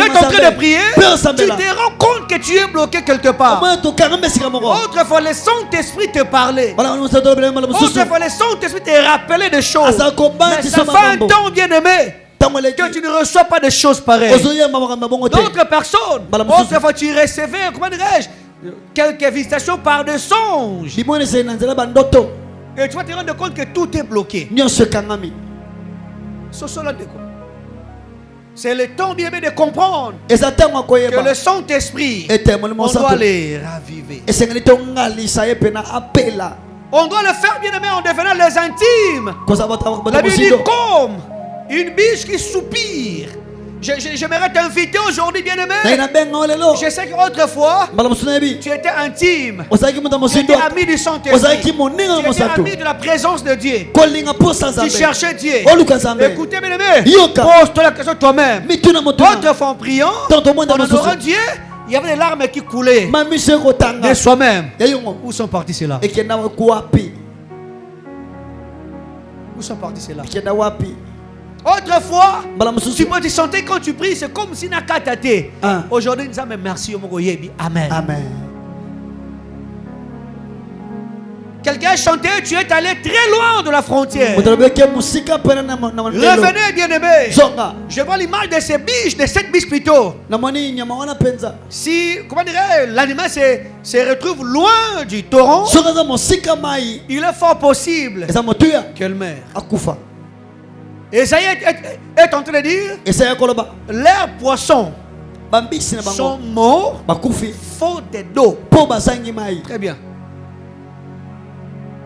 en train de prier. Tu te rends compte que tu es bloqué quelque part. Autrefois, le Saint-Esprit te parlait. Autrefois, le Saint-Esprit te rappelait des choses. Mais ça fait un temps, bien-aimé, que tu ne reçois pas de choses pareilles. D'autres personnes, autrefois, tu recevais, comment dirais-je, quelques visitations par des songes. Et tu vas te rendre compte que tout est bloqué. C'est le temps bien de comprendre que le Saint-Esprit, on doit les raviver. On doit le faire bien aimé en devenant les intimes. La Bible dit comme une biche qui soupire. J'aimerais t'inviter aujourd'hui, bien-aimé. Je sais qu'autrefois, tu étais intime. Tu étais ami du Saint-Esprit. Tu étais ami de la présence de Dieu. Tu cherchais Dieu. Écoutez, bien-aimé, pose-toi la question toi-même. Autrefois, en priant, en adorant Dieu, il y avait des larmes qui coulaient de soi-même. Où sont partis ceux-là? Où sont partis ceux-là? Autrefois, tu peux te sentir quand tu pries, c'est comme si n'a qu'à tâter. Aujourd'hui, nous avons merci au Mogoyebi. Amen. Amen. Quelqu'un a chanté, tu es allé très loin de la frontière. Revenez, Bien-aimé. Je vois l'image de ces biches, de cette biche plutôt. Si, comment dirais, l'animal se retrouve loin du torrent, il est fort possible qu'elle meure. Esaïe est en train de dire, leurs poissons sont morts faute d'eau. Très bien.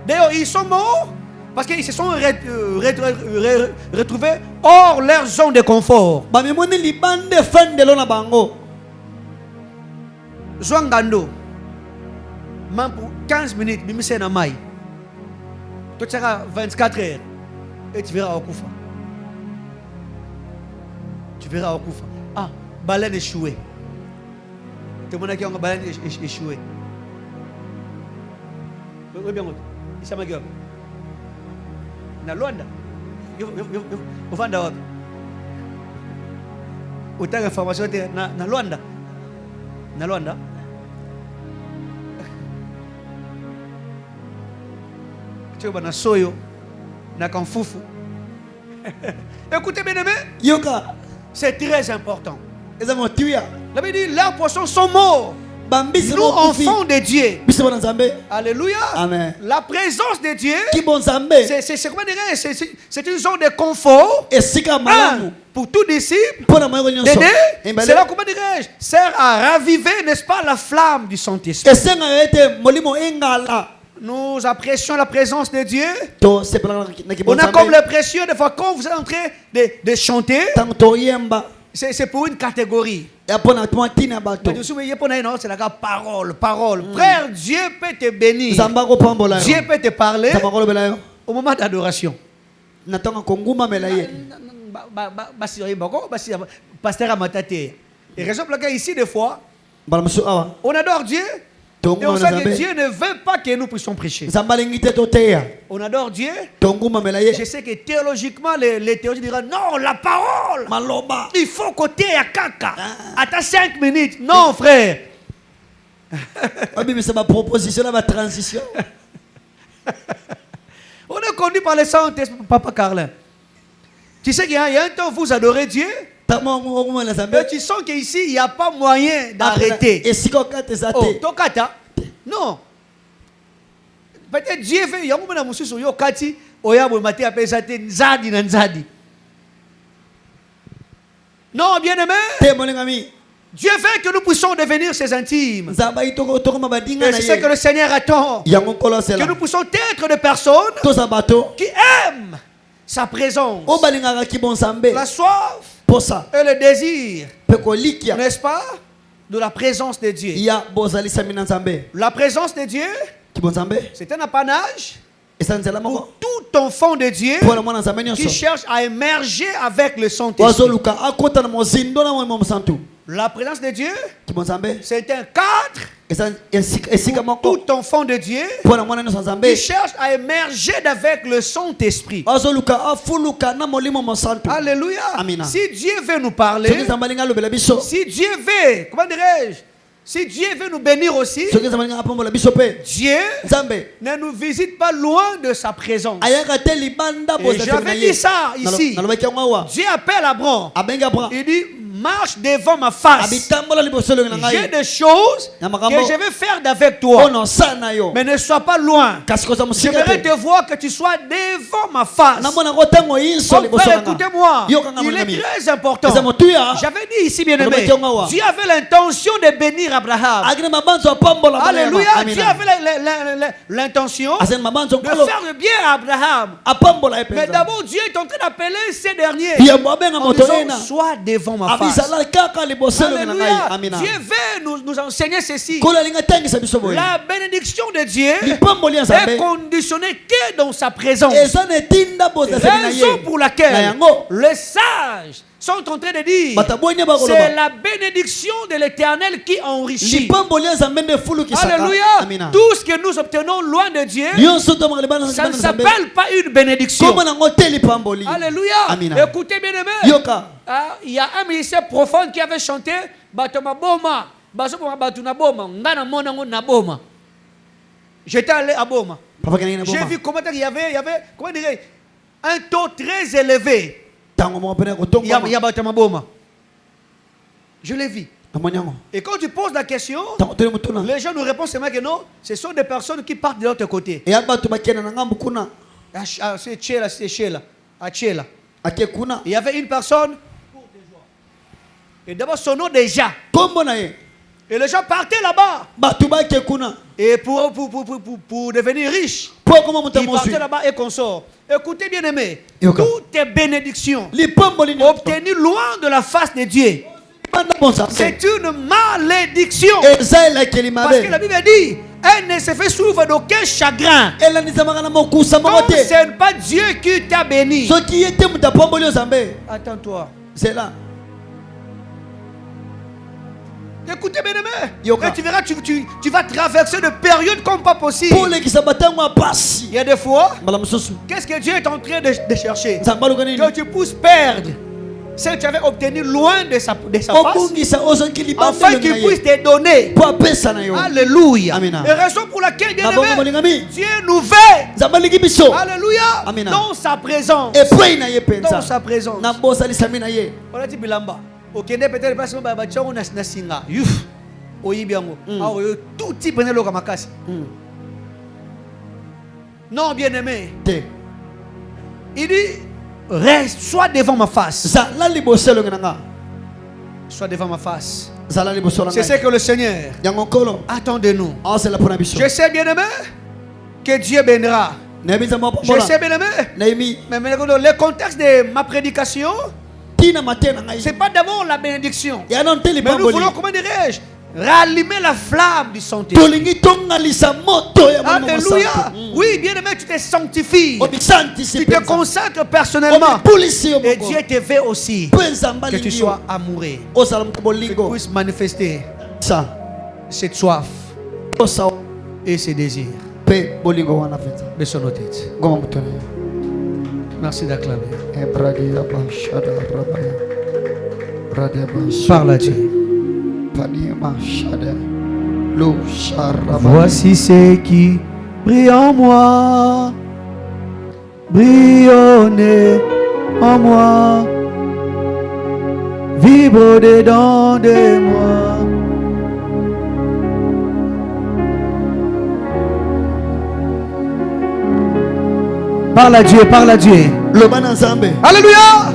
D'ailleurs, ils sont morts parce qu'ils se sont retrouvés hors leur zone de confort. Zwangando, même pour 15 minutes, Bimise na mai. Tu seras 24 heures et tu verras Okufa. Tu verras Okufa. Ah, baleine échouée. Tout le monde qui a une baleine échouée. Oui, bien. Isa magyo. Na Luanda. Ufanda wapi? Utaka information na Luanda. Na Luanda. Choba na soyo na kanfufu. Écoutez bien aimé. Yoka. C'est très important. La Bible dit leurs poissons sont morts. Nous, enfants de Dieu. Alléluia. Amen. La présence de Dieu, c'est une zone de confort. Pour tout disciple. C'est là, comment dirais-je, sert à raviver, n'est-ce pas, la flamme du Saint-Esprit. Nous apprécions la présence de Dieu. On a comme l'impression, des fois, quand vous êtes en train de chanter, c'est pour une catégorie. C'est la parole. Frère, Dieu peut te bénir. Dieu peut te parler au moment d'adoration. Pasteur Amatate. Et raison pour laquelle ici, des fois, on adore Dieu. Et on sait que Dieu ne veut pas que nous puissions prêcher. On adore Dieu. Je sais que théologiquement, les théologiens diront non, la parole. Il faut côté à caca. Attends 5 minutes. Non, frère. C'est ma proposition, ma transition. On est conduit par le Saint-Esprit, Papa Carlin. Tu sais qu'il y a un temps où vous adorez Dieu. Mais tu sens qu'ici, il n'y a pas moyen d'arrêter. Oh, tokata? Non. Peut-être Dieu fait, il y a un moment où il y a kati, nzadi. Non, bien-aimé. Dieu veut que nous puissions devenir ses intimes. Et c'est ce que le Seigneur attend. Que nous puissions être des personnes qui aiment sa présence. La soif et le désir, n'est-ce pas, de la présence de Dieu. La présence de Dieu, c'est un apanage pour tout enfant de Dieu qui cherche à émerger avec le Saint-Esprit. La présence de Dieu, c'est un cadre pour tout enfant de Dieu qui cherche à émerger avec le Saint-Esprit. Alléluia. Si Dieu veut nous parler, si Dieu veut, comment dirais-je, si Dieu veut nous bénir aussi, Dieu ne nous visite pas loin de sa présence. Et j'avais dit ça ici. Dieu appelle Abraham. Il dit, marche devant ma face. J'ai des choses que je vais faire avec toi. Mais ne sois pas loin. J'aimerais te voir que tu sois devant ma face. Oh, frère, écoutez-moi. Il est très important. J'avais dit ici, bien-aimé, Dieu avait l'intention de bénir Abraham. Alléluia. Dieu avait l'intention de faire le bien à Abraham. Mais d'abord, Dieu est en train d'appeler ces derniers en disant, sois devant ma face. Alléluia. Dieu veut nous enseigner ceci. La bénédiction de Dieu est conditionnée que dans sa présence. Raison pour laquelle les sages sont en train de dire c'est la bénédiction de l'Éternel qui enrichit. Alléluia. Tout ce que nous obtenons loin de Dieu, ça ne s'appelle pas une bénédiction. Alléluia. Écoutez bien aimé, il y a un ministère profond qui avait chanté J'étais allé à Boma. J'ai vu comment il y avait comment dire, un taux très élevé. Je l'ai vu. Et quand tu poses la question, les gens nous répondent seulement que non, ce sont des personnes qui partent de l'autre côté. C'est Chela. Il y avait une personne, et d'abord son nom déjà. Et les gens partaient là-bas. Et pour devenir riches, ils partaient là-bas et consortent. Écoutez bien aimé, toutes tes bénédictions obtenues loin de la face de Dieu, c'est une malédiction. Parce que la Bible dit, elle ne se fait souffrir d'aucun chagrin. Comme ce n'est pas Dieu qui t'a béni. Attends-toi. C'est là. Écoutez bien aimé, et tu verras, tu vas traverser de périodes comme pas possible. Il y a des fois, qu'est-ce que Dieu est en train de chercher? Que tu puisses perdre ce que tu avais obtenu loin de sa face, afin qu'il puisse te donner. Alléluia. Et raison pour laquelle Dieu nous veut. Alléluia. Dans sa présence. Dans sa présence. On a dit Bilamba. Ok, peut-être pas seulement on a nasinga. Yuf. Oyibiango. Tout type de lokamakasi. Non, bien aimé. Il dit reste, sois devant ma face. Sois devant ma face. C'est ce que le Seigneur attend de nous. Je sais bien aimé que Dieu bénira. Je sais bien aimé. Mais le contexte de ma prédication, c'est pas d'abord la bénédiction. Mais nous voulons, comment dirais-je, rallumer la flamme du Saint-Esprit. Alléluia. Oui, bien aimé, tu te sanctifies. Tu te consacres personnellement. Et Dieu te veut aussi que tu sois amoureux. Que tu puisses manifester cette soif et ces désirs. Baissons nos têtes. Merci d'acclamer. Parle à Dieu. Voici ce qui brille en moi, brillonne en moi, vibre dedans de moi. Parle à Dieu, parle à Dieu. Alléluia.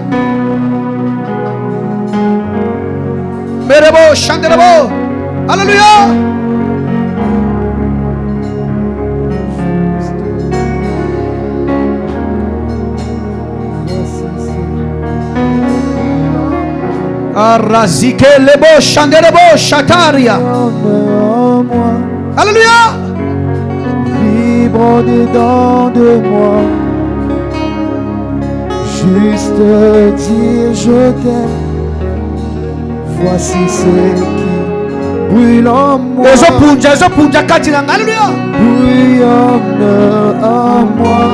Merebo, chanterebo. Alléluia. Arazike lebo, chanterebo, chataria. Alléluia. Vibre dedans de moi. Juste dire je t'aime. Voici ce qui brûle en moi. Alléluia. Bouillonne en moi.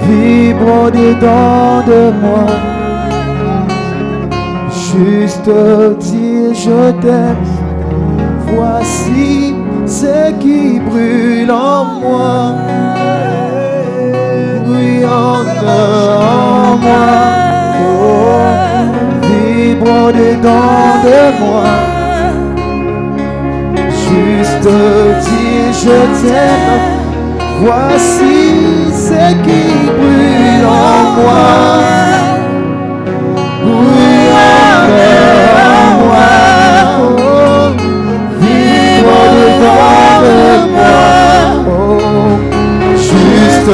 Vibre dedans de moi. Juste dire je t'aime. Voici ce qui brûle en moi. Bouillonne en moi. Vibre dedans de moi. Juste dire je t'aime. Voici ce qui brûle en moi. Bouillonne en moi. Vibre dedans de moi. Juste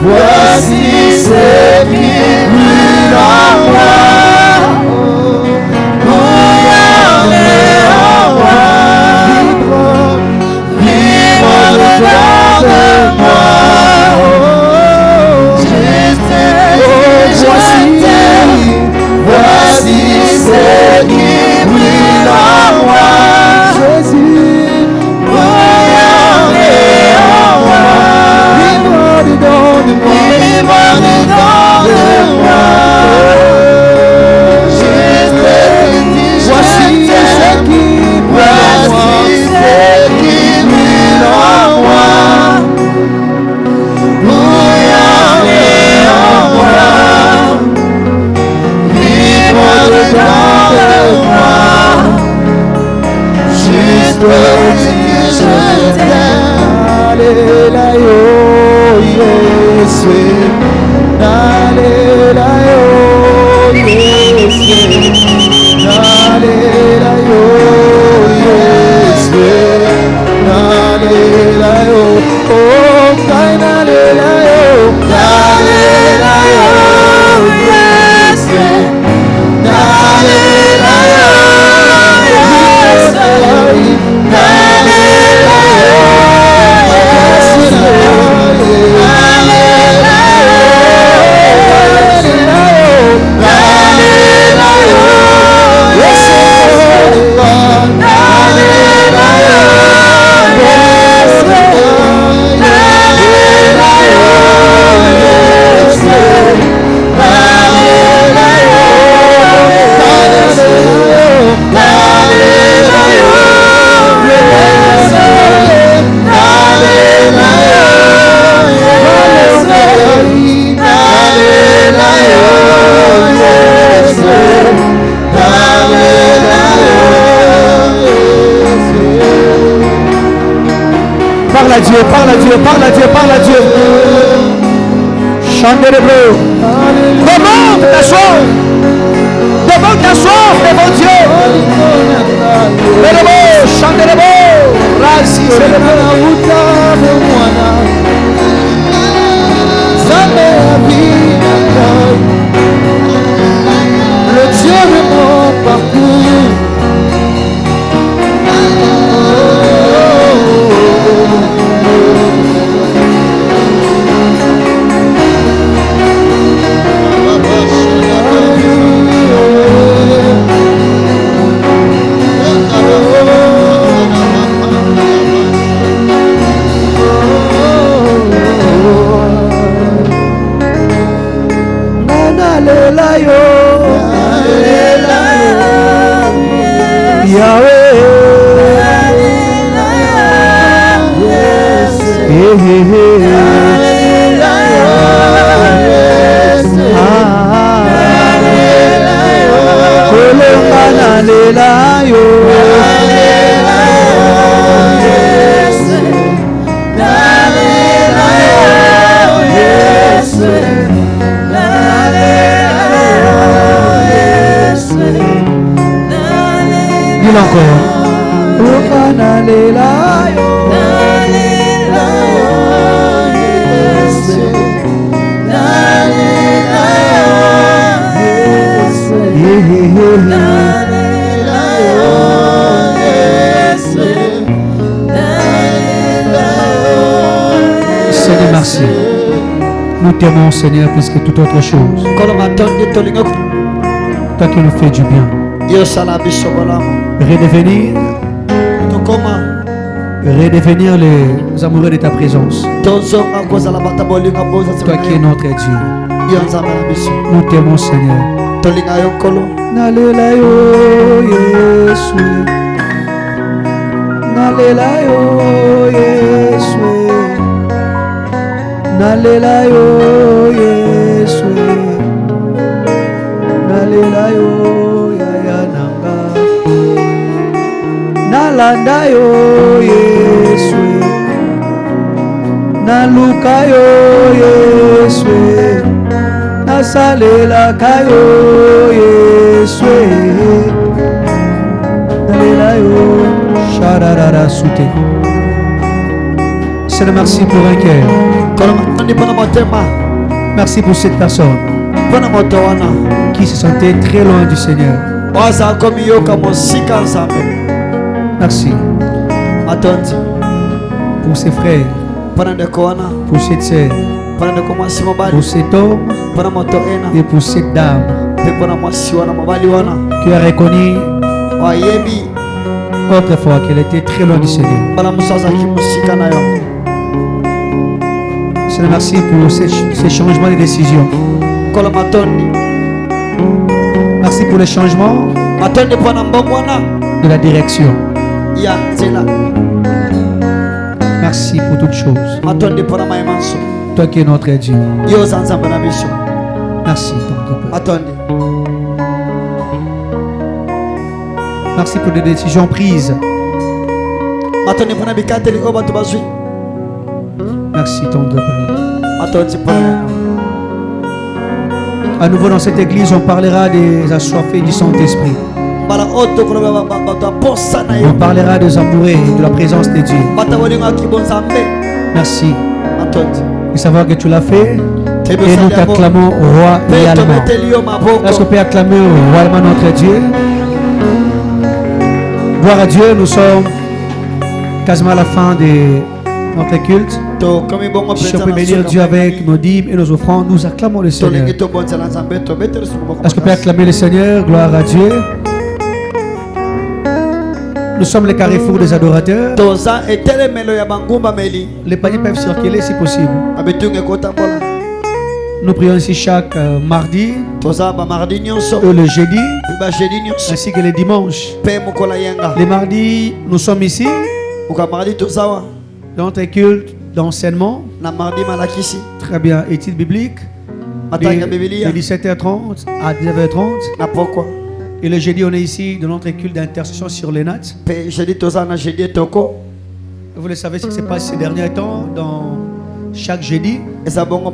voici ce qui brûle en moi. Bouillonne en moi. Vibre dedans de moi. Nalela yo Yesu, nalela yo Yesu, nalela yo Yesu, nalela yo, oh kai nalela yo Yesu, nalela yo Yesu, nalela yo Parle à Dieu, parle à Dieu, parle à Dieu, parle à Dieu. Chantez les bleus. Demande ta soif. Demande ta soif devant Dieu. Les mots, chantez les mots. Rasi, c'est le le Dieu de mon parcours. Dis-le encore. Seigneur, merci. Nous t'aimons, Seigneur, plus que toute autre chose. Toi qui nous fais du bien. Redevenir les amoureux de ta présence. Toi qui es notre Dieu. Nous t'aimons, Seigneur. Nalela yo Yesu, nalela yo Yesu, nalela yo Yesu, nalela yo yaya nanga, nalanda yo Yesu, naluka yo Yesu, nasalela kayo Yesu, nalela yo shararara soute. Seigneur, merci pour un cœur. Merci pour cette personne qui se sentait très loin du Seigneur. Merci pour ses frères, pour cette sœur, pour cet homme et pour cette dame qui a reconnu autrefois qu'elle était très loin du Seigneur. Seigneur, merci pour ces changements de décision. Merci pour le changement de la direction. Merci pour toutes choses. Toi qui es notre Dieu. Merci, ton Père. Merci pour les décisions prises Matoni mpona bikateli oyo bato bazwi. Merci ton Dieu Père. Matoni Père. À nouveau dans cette église, on parlera des assoiffés du Saint-Esprit. On parlera des amoureux de la présence de Dieu. Merci de savoir que tu l'as fait. Et nous t'acclamons royalement. Est-ce qu'on peut acclamer royalement notre Dieu? Gloire à Dieu, nous sommes quasiment à la fin de notre culte. Si on peut bénir Dieu avec nos dîmes et nos offrandes, nous acclamons le Seigneur. Est-ce qu'on peut acclamer le Seigneur? Gloire à Dieu. Nous sommes les carrefours des adorateurs. Les paniers peuvent circuler si possible. Nous prions ici chaque mardi, le jeudi, ainsi que les dimanches. Les mardis, nous sommes ici. Dans notre culte d'enseignement. Très bien, études bibliques. De 17h30 à 19h30. Et le jeudi, on est ici dans notre culte d'intercession sur les nattes. Vous le savez ce qui s'est passé ces derniers temps dans chaque jeudi. Comme on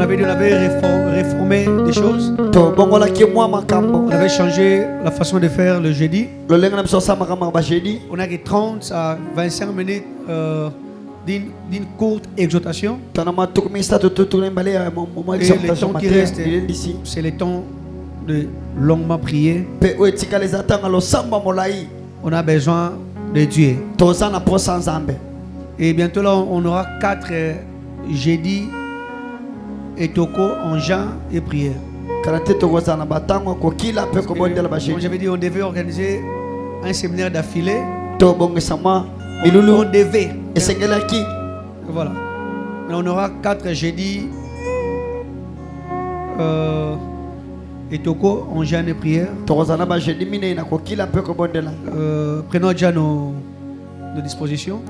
avait dit, on avait réformé des choses. On avait changé la façon de faire le jeudi. On a que 30 à 25 minutes d'une courte exhortation. Et le temps qui reste, c'est le temps de longuement prier. On a besoin de Dieu. Et bientôt là, on aura 4 jeudis et toko en jeûne et prière. Comme j'avais dit, on devait organiser un séminaire d'affilée. On devait. Voilà. Mais on aura 4 jeudis et toko en jeûne et prière. Prenons déjà nos dispositions.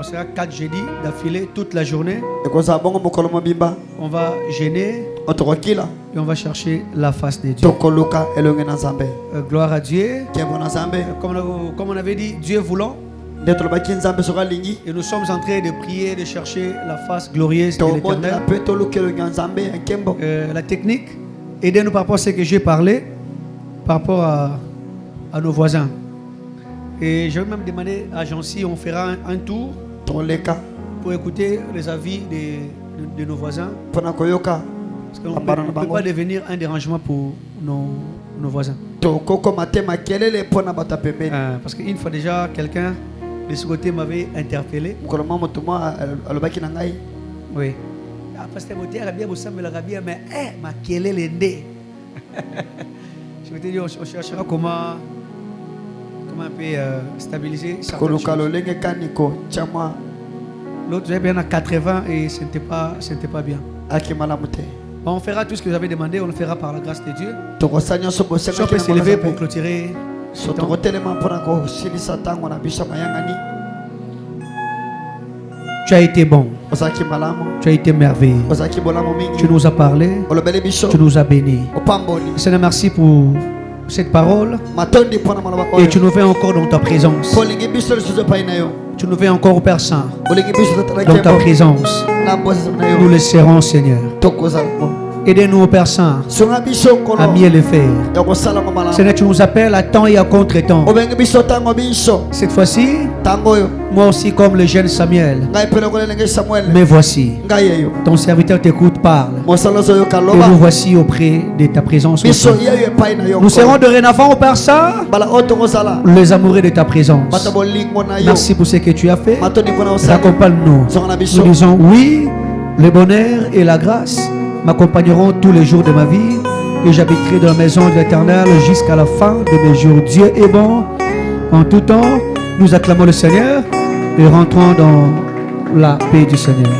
On sera 4 jeudis d'affilée toute la journée. On va jeûner et on va chercher la face de Dieu. Gloire à Dieu. Comme on avait dit, Dieu voulant. Et nous sommes en train de prier, de chercher la face glorieuse de l'Éternel. La technique, aidez-nous par rapport à ce que j'ai parlé, par rapport à nos voisins. Et je vais même demander à Jancy, on fera un tour pour écouter les avis de nos voisins. Parce qu'on ne peut pas devenir un dérangement pour nos voisins. Parce qu'une fois déjà, quelqu'un de ce côté m'avait interpellé. Oui. Pasteur Motier, mais ma quelle est l'endé? Je m'étais dit, on cherchera comment un peu stabiliser certaines choses. L'autre j'avais bien à 80 et ce n'était pas bien. On fera tout ce que vous avez demandé, on le fera par la grâce de Dieu. Si on peut s'élever pour clôturer ce temps. Tu as été bon. Tu as été merveilleux. Tu nous as parlé. Tu nous as bénis. Seigneur, merci pour cette parole. Et tu nous fais encore dans ta présence. Tu nous fais encore, Père Saint, dans ta présence. Nous le serrons, Seigneur. Aidez-nous, Père Saint, à mieux le faire. Seigneur, tu nous appelles à temps et à contre-temps. Cette fois-ci, moi aussi comme le jeune Samuel. Mais voici, ton serviteur t'écoute, parle. Et nous voici auprès de ta présence. Nous serons dorénavant, Père Saint, les amoureux de ta présence. Merci pour ce que tu as fait. Accompagne-nous. Nous disons oui, le bonheur et la grâce m'accompagneront tous les jours de ma vie, et j'habiterai dans la maison de l'Éternel jusqu'à la fin de mes jours. Dieu est bon en tout temps. Nous acclamons le Seigneur et rentrons dans la paix du Seigneur.